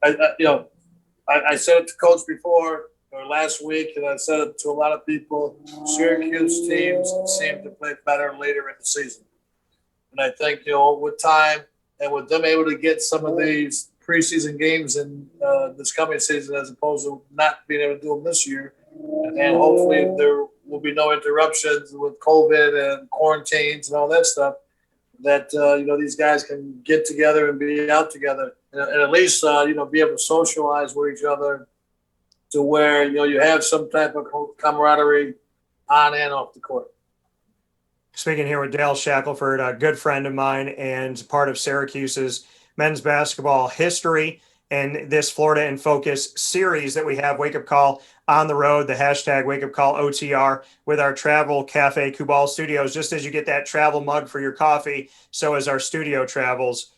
I said it to Coach before or last week, and I said it to a lot of people. Syracuse teams seem to play better later in the season, and I think with time and with them able to get some of these preseason games in this coming season, as opposed to not being able to do them this year, and hopefully there will be no interruptions with COVID and quarantines and all that stuff, that these guys can get together and be out together, and at least be able to socialize with each other, to where you have some type of camaraderie on and off the court. Speaking here with Dale Shackleford, a good friend of mine and part of Syracuse's men's basketball history, and this Florida in Focus series that we have, Wake Up Call on the road, the hashtag Wake Up Call OTR, with our travel cafe Kubal Studios. Just as you get that travel mug for your coffee, so as our studio travels.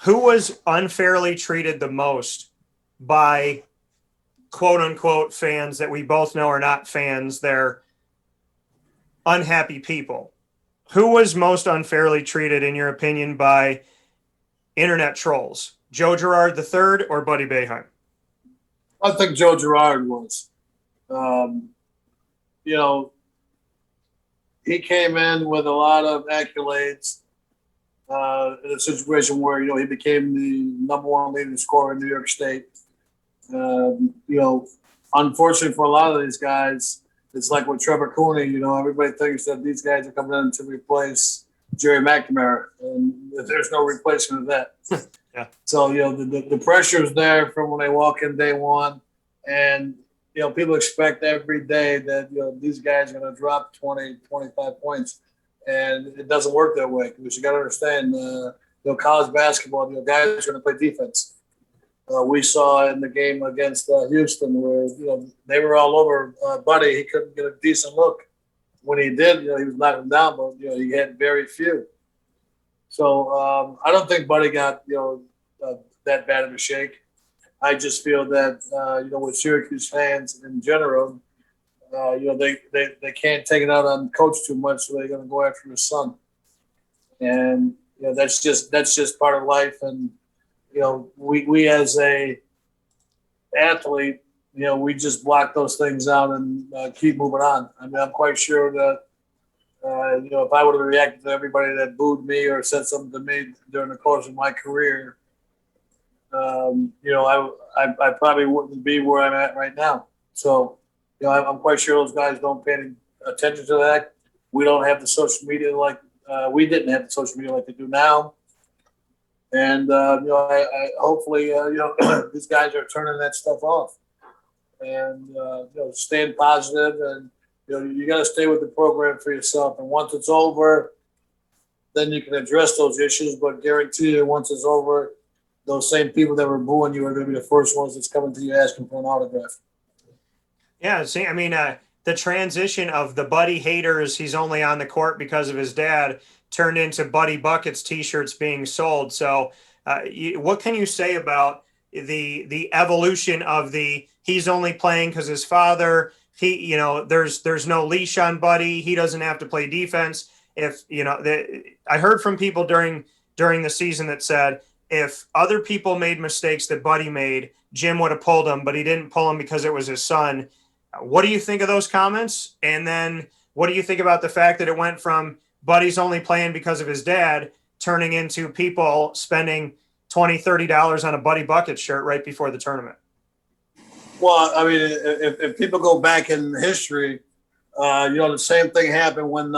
Who was unfairly treated the most by quote unquote fans that we both know are not fans? They're unhappy people. Who was most unfairly treated, in your opinion, by internet trolls? Joe Girard III or Buddy Boeheim? I think Joe Girard was. He came in with a lot of accolades in a situation where, he became the number one leading scorer in New York State. Unfortunately for a lot of these guys, it's like with Trevor Cooney, everybody thinks that these guys are coming in to replace Jerry McNamara, and there's no replacement of that. Yeah. So, the pressure is there from when they walk in day one, and, people expect every day that, these guys are going to drop 20, 25 points, and it doesn't work that way, because you got to understand, college basketball, guys are going to play defense. We saw in the game against Houston where, they were all over Buddy. He couldn't get a decent look. When he did, he was knocking down, but, he had very few. So I don't think Buddy got, that bad of a shake. I just feel that, with Syracuse fans in general, they can't take it out on coach too much, so they're going to go after his son. And, that's just part of life. And, we as a athlete, we just block those things out and keep moving on. I mean, I'm quite sure that, if I would have reacted to everybody that booed me or said something to me during the course of my career, I probably wouldn't be where I'm at right now. So, I'm quite sure those guys don't pay any attention to that. We don't have the social media we didn't have the social media like they do now. And, I hopefully, these guys are turning that stuff off and, staying positive and, You got to stay with the program for yourself. And once it's over, then you can address those issues. But guarantee you, once it's over, those same people that were booing you are going to be the first ones that's coming to you asking for an autograph. Yeah, see, I mean, the transition of the Buddy haters, he's only on the court because of his dad, turned into Buddy Buckets T-shirts being sold. So, what can you say about the evolution of the he's only playing because his father? There's no leash on Buddy. He doesn't have to play defense. If I heard from people during the season that said if other people made mistakes that Buddy made, Jim would have pulled him, but he didn't pull him because it was his son. What do you think of those comments? And then what do you think about the fact that it went from Buddy's only playing because of his dad turning into people spending $20-$30 on a Buddy Bucket shirt right before the tournament? Well, I mean, if people go back in history, the same thing happened when,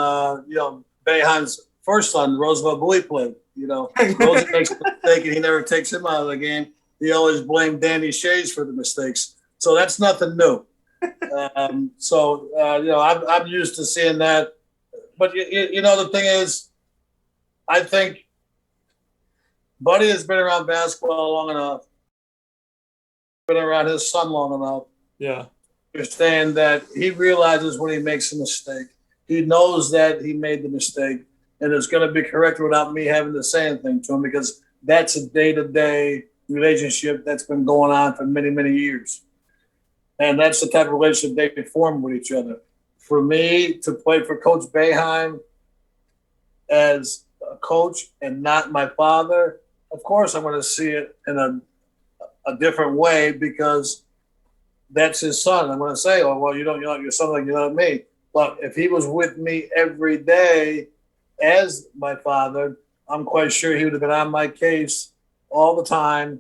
Boeheim's first son, Roosevelt Bowie, played. Roosevelt makes a mistake and he never takes him out of the game. He always blamed Danny Shays for the mistakes. So that's nothing new. I'm used to seeing that. But, the thing is, I think Buddy has been around basketball long enough, been around his son long enough. Yeah. Understand that he realizes when he makes a mistake. He knows that he made the mistake, and it's going to be corrected without me having to say anything to him because that's a day-to-day relationship that's been going on for many, many years. And that's the type of relationship they form with each other. For me to play for Coach Boeheim as a coach and not my father, of course I'm going to see it in a different way because that's his son. I'm going to say, oh, well, you're not your son like you're not me. But if he was with me every day as my father, I'm quite sure he would have been on my case all the time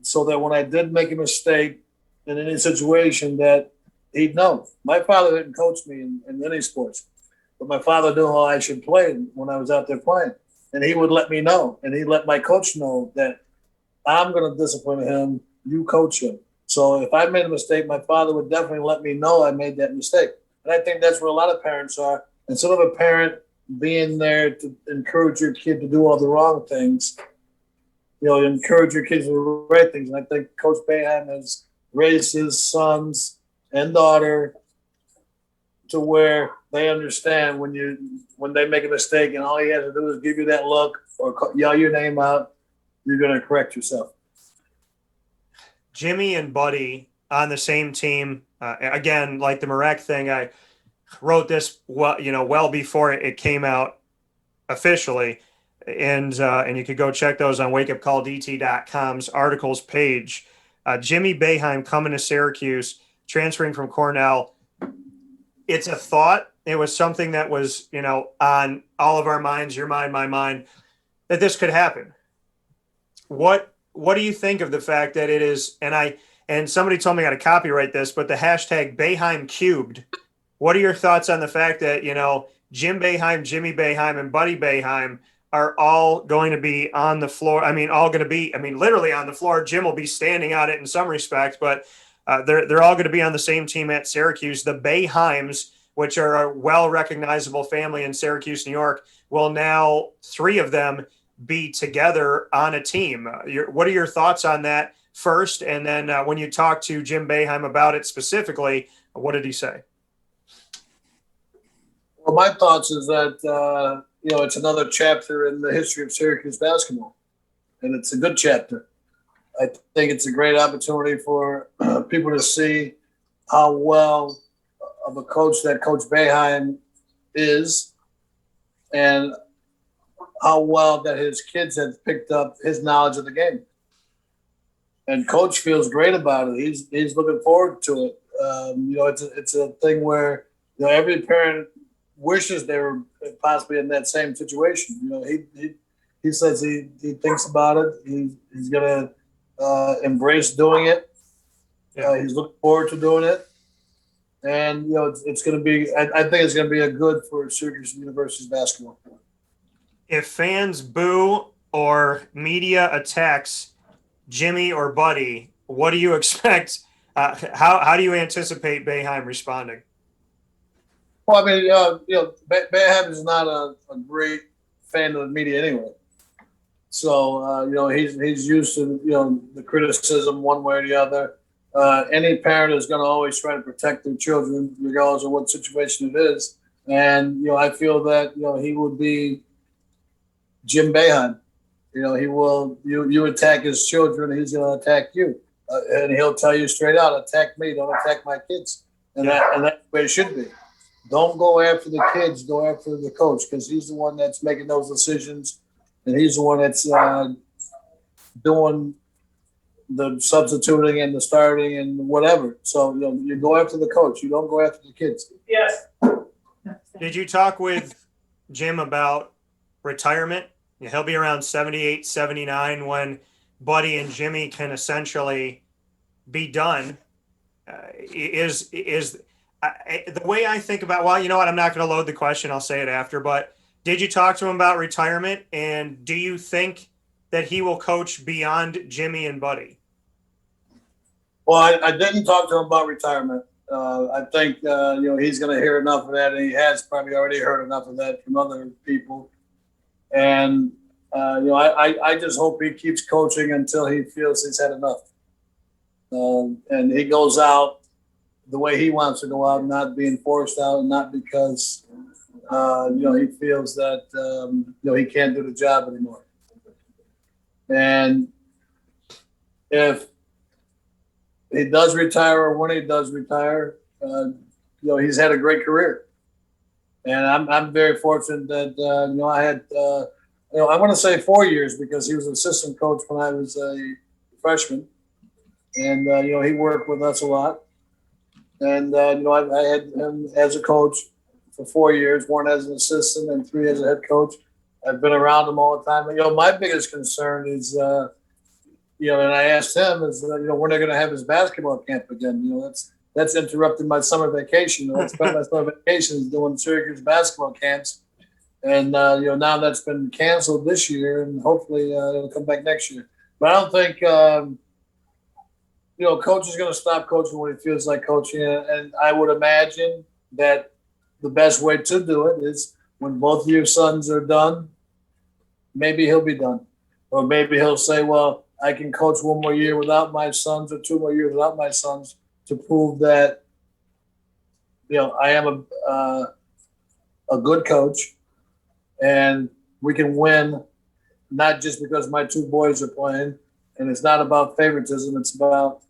so that when I did make a mistake in any situation that he'd know. My father didn't coach me in any sports, but my father knew how I should play when I was out there playing. And he would let me know, and he'd let my coach know that I'm going to discipline him, you coach him. So if I made a mistake, my father would definitely let me know I made that mistake. And I think that's where a lot of parents are. Instead of a parent being there to encourage your kid to do all the wrong things, encourage your kids to do the right things. And I think Coach Boeheim has raised his sons and daughter to where they understand when they make a mistake and all he has to do is give you that look or yell your name out, you're going to correct yourself. Jimmy and Buddy on the same team. Again, like the Marek thing, I wrote this well before it came out officially. And you could go check those on WakeUpCallDT.com's articles page. Jimmy Boeheim coming to Syracuse, transferring from Cornell. It's a thought. It was something that was, on all of our minds, your mind, my mind, that this could happen. What do you think of the fact that it is, and somebody told me I got to copyright this, but the hashtag Boeheim cubed. What are your thoughts on the fact that, Jim Boeheim, Jimmy Boeheim, and Buddy Boeheim are all going to be on the floor? Literally on the floor. Jim will be standing on it in some respects, but they're all going to be on the same team at Syracuse. The Boeheims, which are a well-recognizable family in Syracuse, New York, will now, three of them, be together on a team. What are your thoughts on that first? And then when you talk to Jim Boeheim about it specifically, what did he say? Well, my thoughts is that, it's another chapter in the history of Syracuse basketball, and it's a good chapter. I think it's a great opportunity for people to see how well of a coach that Coach Boeheim is and how well that his kids have picked up his knowledge of the game. And Coach feels great about it. He's looking forward to it. It's a thing where every parent wishes they were possibly in that same situation. He says he thinks about it. He's gonna embrace doing it. He's looking forward to doing it, and it's going to be. I think it's going to be a good for Syracuse University's basketball. If fans boo or media attacks Jimmy or Buddy, what do you expect? How do you anticipate Boeheim responding? Well, I mean, Boeheim is not a great fan of the media anyway. So, he's used to, the criticism one way or the other. Any parent is going to always try to protect their children, regardless of what situation it is. And, I feel that, he would be Jim Boeheim. He will, you attack his children, he's going to attack you. And he'll tell you straight out, attack me, don't attack my kids. And that's the way it should be. Don't go after the kids, go after the coach, because he's the one that's making those decisions. And he's the one that's doing the substituting and the starting and whatever. So, you go after the coach. You don't go after the kids. Yes. Did you talk with Jim about retirement? He'll be around 78, 79 when Buddy and Jimmy can essentially be done. The way I think about, well, you know what? I'm not going to load the question. I'll say it after. But did you talk to him about retirement? And do you think that he will coach beyond Jimmy and Buddy? Well, I didn't talk to him about retirement. I think, he's going to hear enough of that. And he has probably already heard enough of that from other people. And, I just hope he keeps coaching until he feels he's had enough. And he goes out the way he wants to go out, not being forced out, not because, he feels that, he can't do the job anymore. And if he does retire or when he does retire, he's had a great career. And I'm very fortunate that, I had, I want to say 4 years because he was an assistant coach when I was a freshman. And, he worked with us a lot. And, I had him as a coach for 4 years, 1 as an assistant and 3 as a head coach. I've been around him all the time. And, my biggest concern is, and I asked him is, when they're going to have his basketball camp again. That's interrupted my summer vacation. I spent my summer vacations doing Syracuse basketball camps. And, now that's been canceled this year, and hopefully it'll come back next year. But I don't think, coach is going to stop coaching when he feels like coaching. And I would imagine that the best way to do it is when both of your sons are done, maybe he'll be done. Or maybe he'll say, well, I can coach 1 more year without my sons or 2 more years without my sons to prove that, I am a good coach and we can win, not just because my 2 boys are playing. And it's not about favoritism. It's about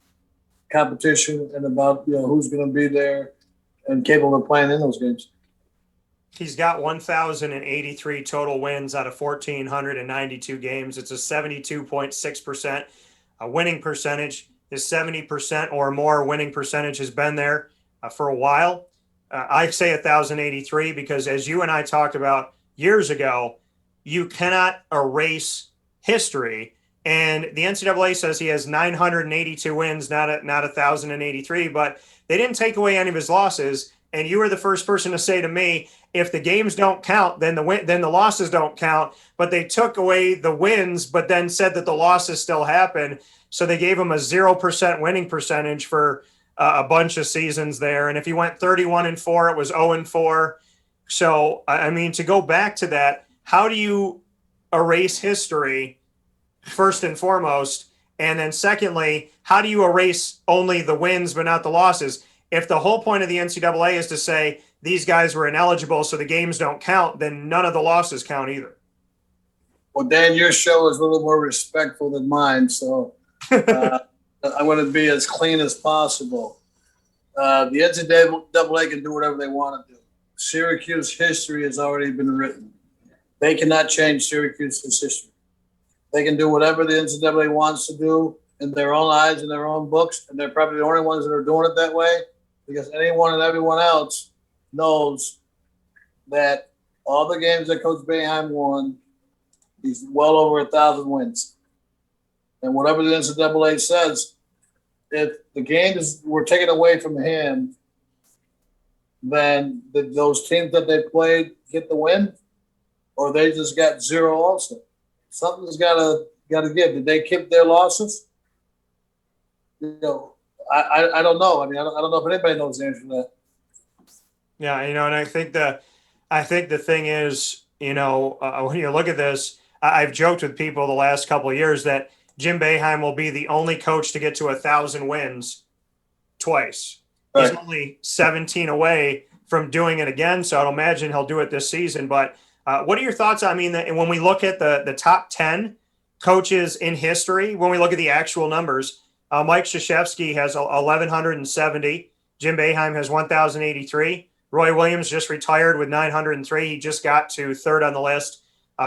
competition and about, who's going to be there and capable of playing in those games. He's got 1,083 total wins out of 1,492 games. It's a 72.6% winning percentage. His 70% or more winning percentage has been there for a while. I say 1,083 because, as you and I talked about years ago, you cannot erase history. And the NCAA says he has 982 wins, not 1,083, but they didn't take away any of his losses. And you were the first person to say to me, if the games don't count, then the losses don't count. But they took away the wins, but then said that the losses still happen. So they gave him a 0% winning percentage for a bunch of seasons there. And if he went 31-4, it was 0-4. So, I mean, to go back to that, how do you erase history, first and foremost? And then secondly, how do you erase only the wins but not the losses? If the whole point of the NCAA is to say these guys were ineligible so the games don't count, then none of the losses count either. Well, Dan, your show is a little more respectful than mine, so I want to be as clean as possible. The NCAA can do whatever they want to do. Syracuse history has already been written. They cannot change Syracuse's history. They can do whatever the NCAA wants to do in their own eyes, in their own books, and they're probably the only ones that are doing it that way, because anyone and everyone else knows that all the games that Coach Boeheim won, he's well over 1,000 wins. And whatever the NCAA says, if the games were taken away from him, then those teams that they played get the win, or they just got 0 also. Something's got to give. Did they keep their losses? I don't know. I mean, I don't know if anybody knows the answer to that. Yeah, and I think the thing is, when you look at this, I've joked with people the last couple of years that Jim Boeheim will be the only coach to get to 1,000 wins twice. He's Right. only 17 away from doing it again, so I'd imagine he'll do it this season. But what are your thoughts? I mean, when we look at the top 10 coaches in history, when we look at the actual numbers, Mike Krzyzewski has 1,170. Jim Boeheim has 1,083. Roy Williams just retired with 903. He just got to third on the list,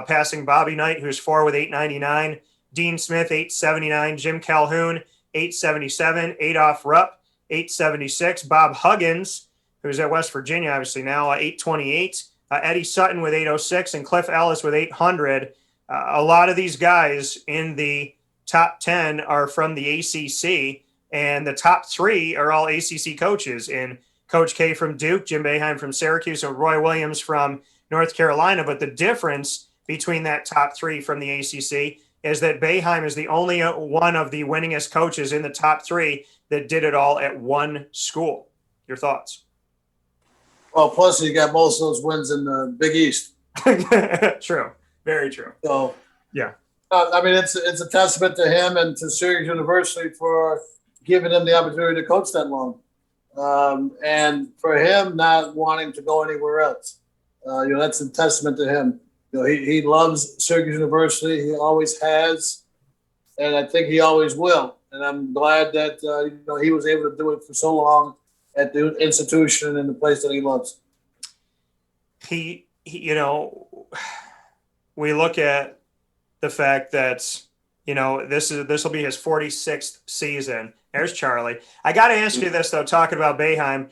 passing Bobby Knight, who's four with 899. Dean Smith, 879. Jim Calhoun, 877. Adolph Rupp, 876. Bob Huggins, who's at West Virginia, obviously now, 828. Eddie Sutton with 806 and Cliff Ellis with 800. A lot of these guys in the top 10 are from the ACC, and the top three are all ACC coaches. And Coach K from Duke, Jim Boeheim from Syracuse, and Roy Williams from North Carolina. But the difference between that top three from the ACC is that Boeheim is the only one of the winningest coaches in the top three that did it all at one school. Your thoughts? Well, plus he got most of those wins in the Big East. True. Very true. So, yeah. I mean, it's a testament to him and to Syracuse University for giving him the opportunity to coach that long. And for him not wanting to go anywhere else. That's a testament to him. He loves Syracuse University. He always has, and I think he always will. And I'm glad that he was able to do it for so long at the institution and the place that he loves. He we look at the fact that this will be his 46th season. There's Charlie. I got to ask you this though, talking about Boeheim.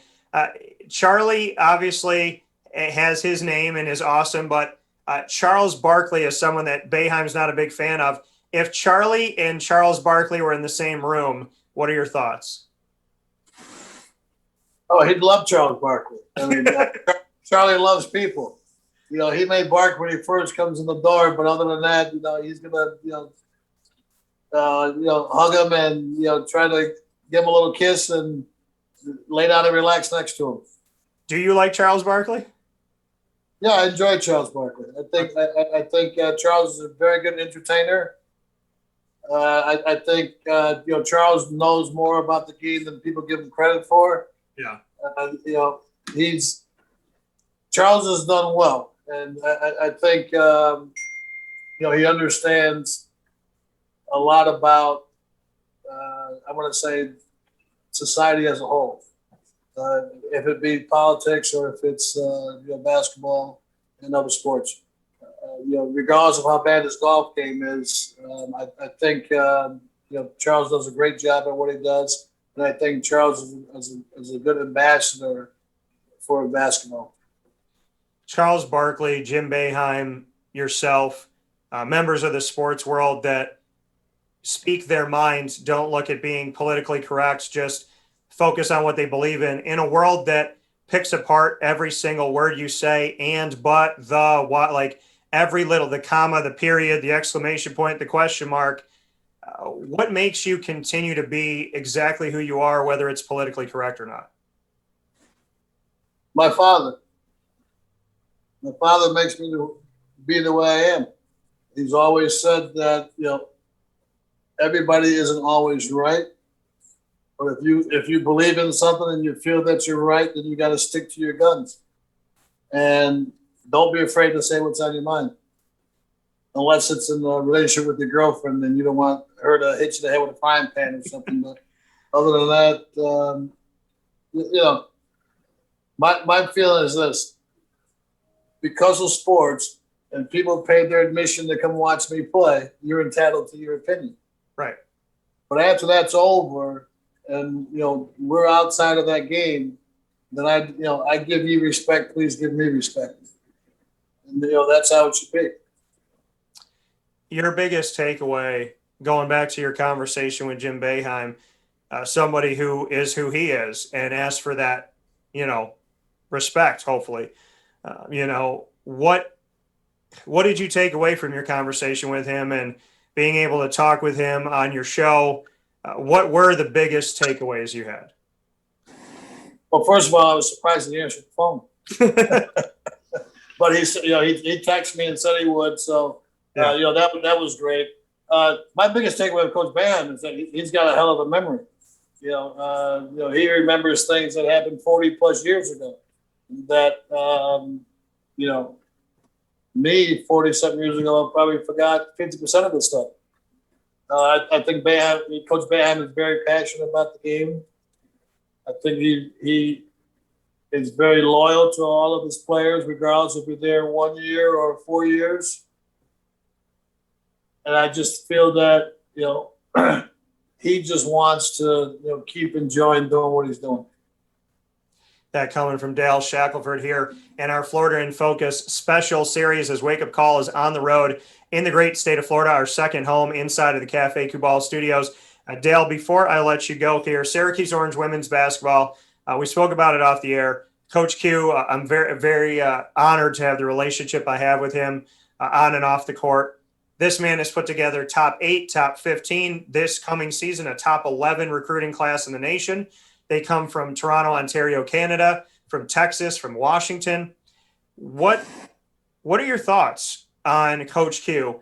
Charlie obviously has his name and is awesome, but Charles Barkley is someone that Boeheim's not a big fan of. If Charlie and Charles Barkley were in the same room, what are your thoughts? Oh, he'd love Charles Barkley. I mean, Charlie loves people. He may bark when he first comes in the door, but other than that, he's gonna, hug him and try to give him a little kiss and lay down and relax next to him. Do you like Charles Barkley? Yeah, I enjoy Charles Barkley. I think Charles is a very good entertainer. I think Charles knows more about the game than people give him credit for. Yeah. Charles has done well, and I think he understands a lot about I want to say society as a whole. If it be politics or if it's basketball and other sports, regardless of how bad his golf game is, I think Charles does a great job at what he does, and I think Charles is a good ambassador for basketball. Charles Barkley, Jim Boeheim, yourself, members of the sports world that speak their minds, don't look at being politically correct, just focus on what they believe in a world that picks apart every single word you say, and, but, the, what, like every little, the comma, the period, the exclamation point, the question mark. What makes you continue to be exactly who you are, whether it's politically correct or not? My father. My father makes me be the way I am. He's always said that, everybody isn't always right. But if you believe in something and you feel that you're right, then you got to stick to your guns. And don't be afraid to say what's on your mind. Unless it's in a relationship with your girlfriend, then you don't want her to hit you in the head with a frying pan or something. But other than that, my feeling is this. Because of sports and people paid their admission to come watch me play, you're entitled to your opinion. Right. But after that's over and, we're outside of that game, then I give you respect. Please give me respect. And, that's how it should be. Your biggest takeaway, going back to your conversation with Jim Boeheim, somebody who is who he is and asks for that, respect, hopefully. What did you take away from your conversation with him and being able to talk with him on your show? What were the biggest takeaways you had? Well, first of all, I was surprised he answered the phone. But he texted me and said he would. So, that was great. My biggest takeaway of Coach Boeheim is that he's got a hell of a memory. He remembers things that happened 40 plus years ago that, me 40-something years ago, I probably forgot 50% of the stuff. I think Coach Boeheim is very passionate about the game. I think he is very loyal to all of his players, regardless if you're there 1 year or 4 years. And I just feel that, he just wants to, keep enjoying doing what he's doing. That coming from Dale Shackleford here in our Florida in Focus special series as Wake Up Call is on the road in the great state of Florida, our second home inside of the Cafe Cubal studios. Dale, before I let you go here, Syracuse Orange women's basketball, we spoke about it off the air. Coach Q, I'm very, very honored to have the relationship I have with him on and off the court. This man has put together top 8, top 15 this coming season, a top 11 recruiting class in the nation. They come from Toronto, Ontario, Canada, from Texas, from Washington. What are your thoughts on Coach Q?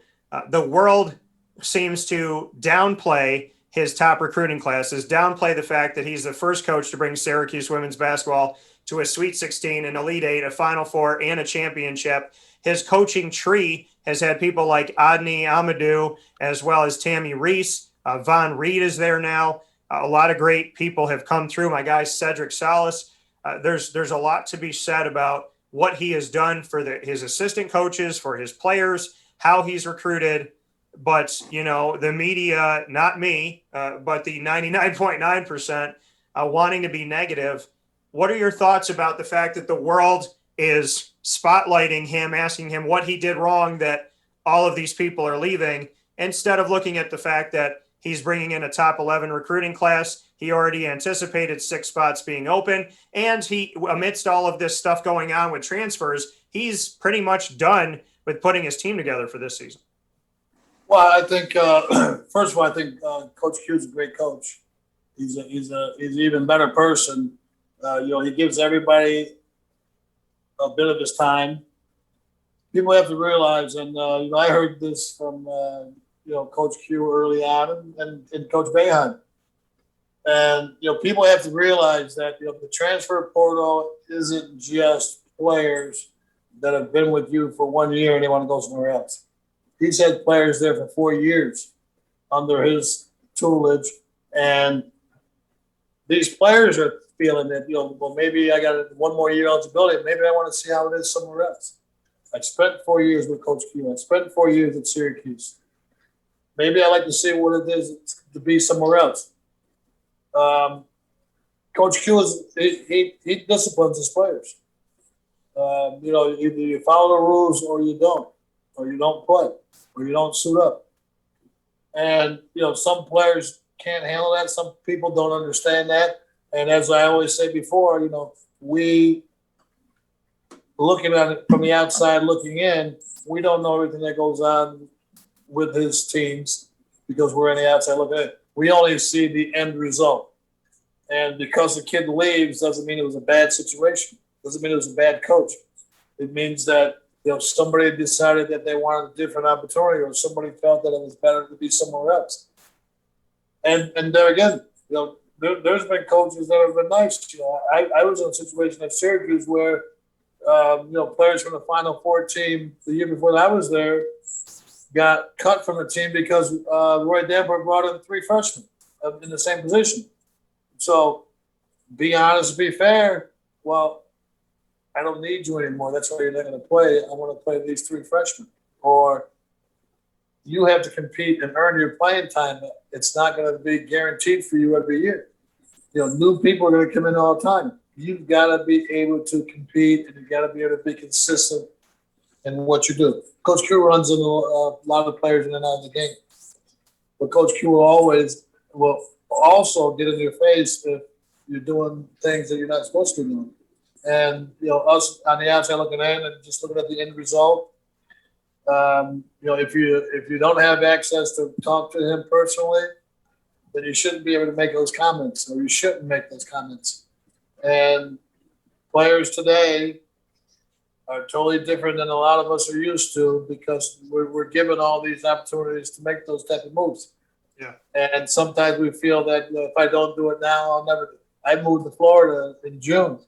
The world seems to downplay his top recruiting classes, downplay the fact that he's the first coach to bring Syracuse women's basketball to a Sweet 16, an Elite 8, a Final Four, and a championship. His coaching tree has had people like Adni Amadou, as well as Tammy Reese. Von Reed is there now. A lot of great people have come through. My guy, Cedric Salas. There's a lot to be said about what he has done for his assistant coaches, for his players, how he's recruited. But, the media, not me, but the 99.9% wanting to be negative. What are your thoughts about the fact that the world is spotlighting him, asking him what he did wrong, that all of these people are leaving, instead of looking at the fact that he's bringing in a top 11 recruiting class? He already anticipated 6 spots being open. And he, amidst all of this stuff going on with transfers, he's pretty much done with putting his team together for this season. Well, I think, first of all, I think Coach Q is a great coach. He's an even better person. He gives everybody a bit of his time. People have to realize, and I heard this from Coach Q early on, and Coach Boeheim. And people have to realize that the transfer portal isn't just players that have been with you for 1 year and they want to go somewhere else. He's had players there for 4 years under his tutelage, and these players are feeling that maybe I got 1 more year eligibility. Maybe I want to see how it is somewhere else. I spent 4 years with Coach Q. I spent 4 years at Syracuse. Maybe I like to see what it is to be somewhere else. Coach Q he disciplines his players. Either you follow the rules or you don't play, or you don't suit up. And some players can't handle that. Some people don't understand that. And as I always say before, we looking at it from the outside looking in, we don't know everything that goes on with his teams because we're on the outside looking at it. We only see the end result. And because the kid leaves doesn't mean it was a bad situation. Doesn't mean it was a bad coach. It means that somebody decided that they wanted a different opportunity, or somebody felt that it was better to be somewhere else. And there again, there's been coaches that have been nice. I was in a situation at Syracuse where players from the Final Four team the year before I was there got cut from the team because Roy Danforth brought in 3 freshmen in the same position. So, be honest, be fair. Well, I don't need you anymore. That's why you're not going to play. I want to play these 3 freshmen. Or you have to compete and earn your playing time. It's not going to be guaranteed for you every year. New people are going to come in all the time. You've got to be able to compete, and you've got to be able to be consistent in what you do. Coach Q runs into a lot of players in and out of the game. But Coach Q will also get in your face if you're doing things that you're not supposed to be doing. And, us on the outside looking in and just looking at the end result, if you don't have access to talk to him personally, then you shouldn't be able to make those comments, or you shouldn't make those comments. And players today are totally different than a lot of us are used to because we're given all these opportunities to make those type of moves. Yeah. And sometimes we feel that if I don't do it now, I'll never do it. I moved to Florida in June.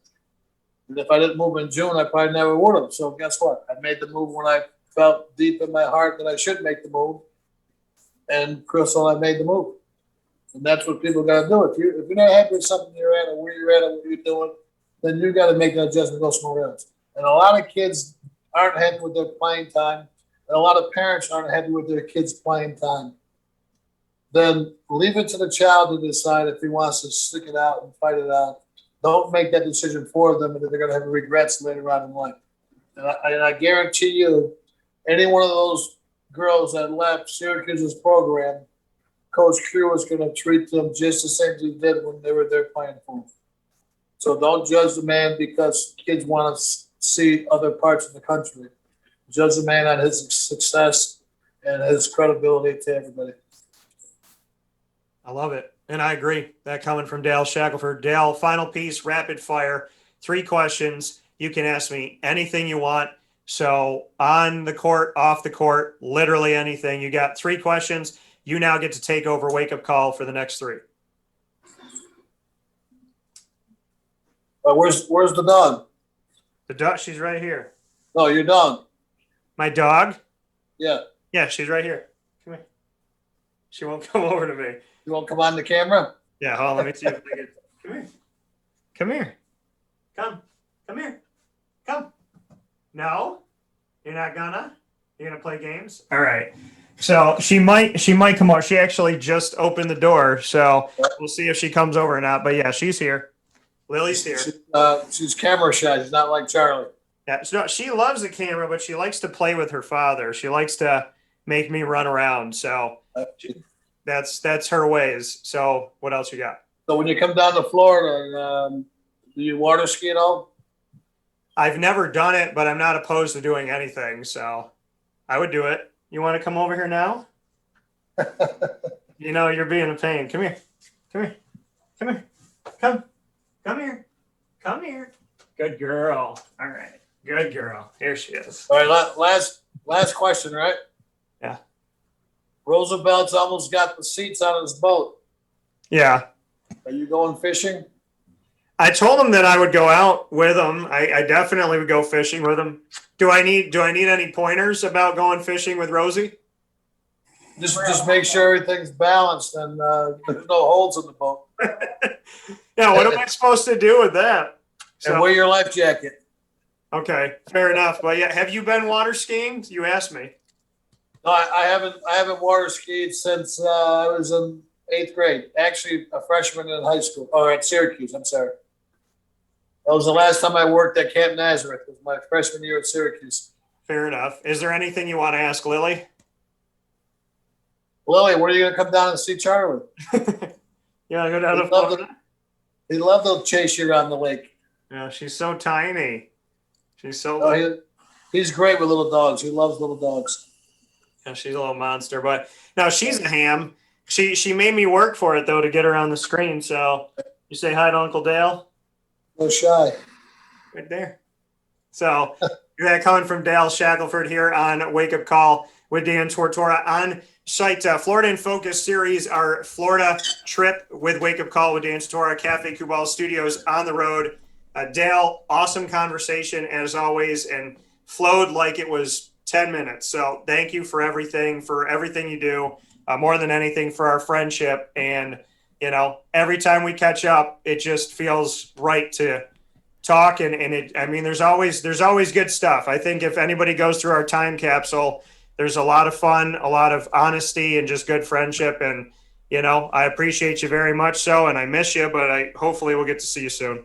And if I didn't move in June, I probably never would have. So guess what? I made the move when I felt deep in my heart that I should make the move. And Crystal, I made the move. And that's what people got to do. If you're not happy with something you're at or where you're at or what you're doing, then you got to make that adjustment, go somewhere else. And a lot of kids aren't happy with their playing time. And a lot of parents aren't happy with their kids' playing time. Then leave it to the child to decide if he wants to stick it out and fight it out. Don't make that decision for them, and they're going to have regrets later on in life. And I guarantee you, any one of those girls that left Syracuse's program, Coach Q was going to treat them just the same as he did when they were there playing for him. So don't judge the man because kids want to see other parts of the country. Judge the man on his success and his credibility to everybody. I love it. And I agree. That coming from Dale Shackleford. Dale, final piece, rapid fire. 3 questions. You can ask me anything you want. So on the court, off the court, literally anything. You got 3 questions. You now get to take over Wake Up Call for the next 3. Where's the dog? The dog, she's right here. No, your dog. My dog? Yeah. Yeah, she's right here. Come here. She won't come over to me. You won't come on the camera? Yeah, hold on. Let me see if I can. Come here. Come here. Come. Come here. Come. No? You're not gonna? You're gonna play games? All right. So she might come over. She actually just opened the door, so we'll see if she comes over or not. But yeah, she's here. Lily's here. She's camera shy. She's not like Charlie. Yeah, so she loves the camera, but she likes to play with her father. She likes to make me run around. So that's her ways. So what else you got? So when you come down to Florida, do you water ski at all? I've never done it, but I'm not opposed to doing anything. So I would do it. You want to come over here now? You know, you're being a pain. Come here. Come here. Come here. Come. Come here. Come here. Good girl. All right. Good girl. Here she is. All right, last question, right? Yeah. Roosevelt's almost got the seats on his boat. Yeah. Are you going fishing? I told him that I would go out with him. I definitely would go fishing with him. Do I need any pointers about going fishing with Rosie? Just make sure everything's balanced and there's no holes in the boat. Yeah, what am I supposed to do with that? And wear your life jacket. Okay, fair enough. But yeah, have you been water skiing? You asked me. No, I haven't water skied since I was in 8th grade. Actually, a freshman in high school, or at Syracuse. I'm sorry. That was the last time I worked at Camp Nazareth. It was my freshman year at Syracuse. Fair enough. Is there anything you want to ask Lily? Lily, when are you going to come down and see Charlie? You want to go down to Florida? He'd love to chase you around the lake. Yeah, she's so tiny. She's so he's great with little dogs. He loves little dogs. Yeah, she's a little monster. But no, she's a ham. She made me work for it, though, to get her on the screen. So you say hi to Uncle Dale? No shy. Right there. So that coming from Dale Shackleford here on Wake Up Call with Dan Tortora on site. Florida in Focus series, our Florida trip with Wake Up Call with Dan Tortora, Cafe Kubal Studios on the road. Dale, awesome conversation as always, and flowed like it was 10 minutes. So thank you for everything you do, more than anything for our friendship. And, you know, every time we catch up, it just feels right to talk. And there's always good stuff. I think if anybody goes through our time capsule, there's a lot of fun, a lot of honesty, and just good friendship. And, you know, I appreciate you very much so, and I miss you, but hopefully we'll get to see you soon.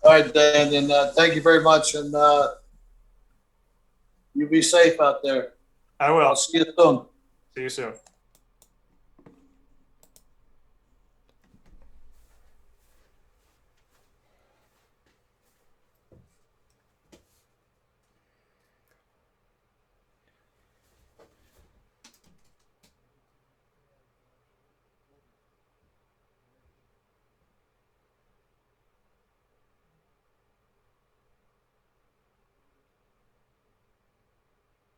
All right, Dan, and thank you very much. And you be safe out there. I will. I'll see you soon. See you soon.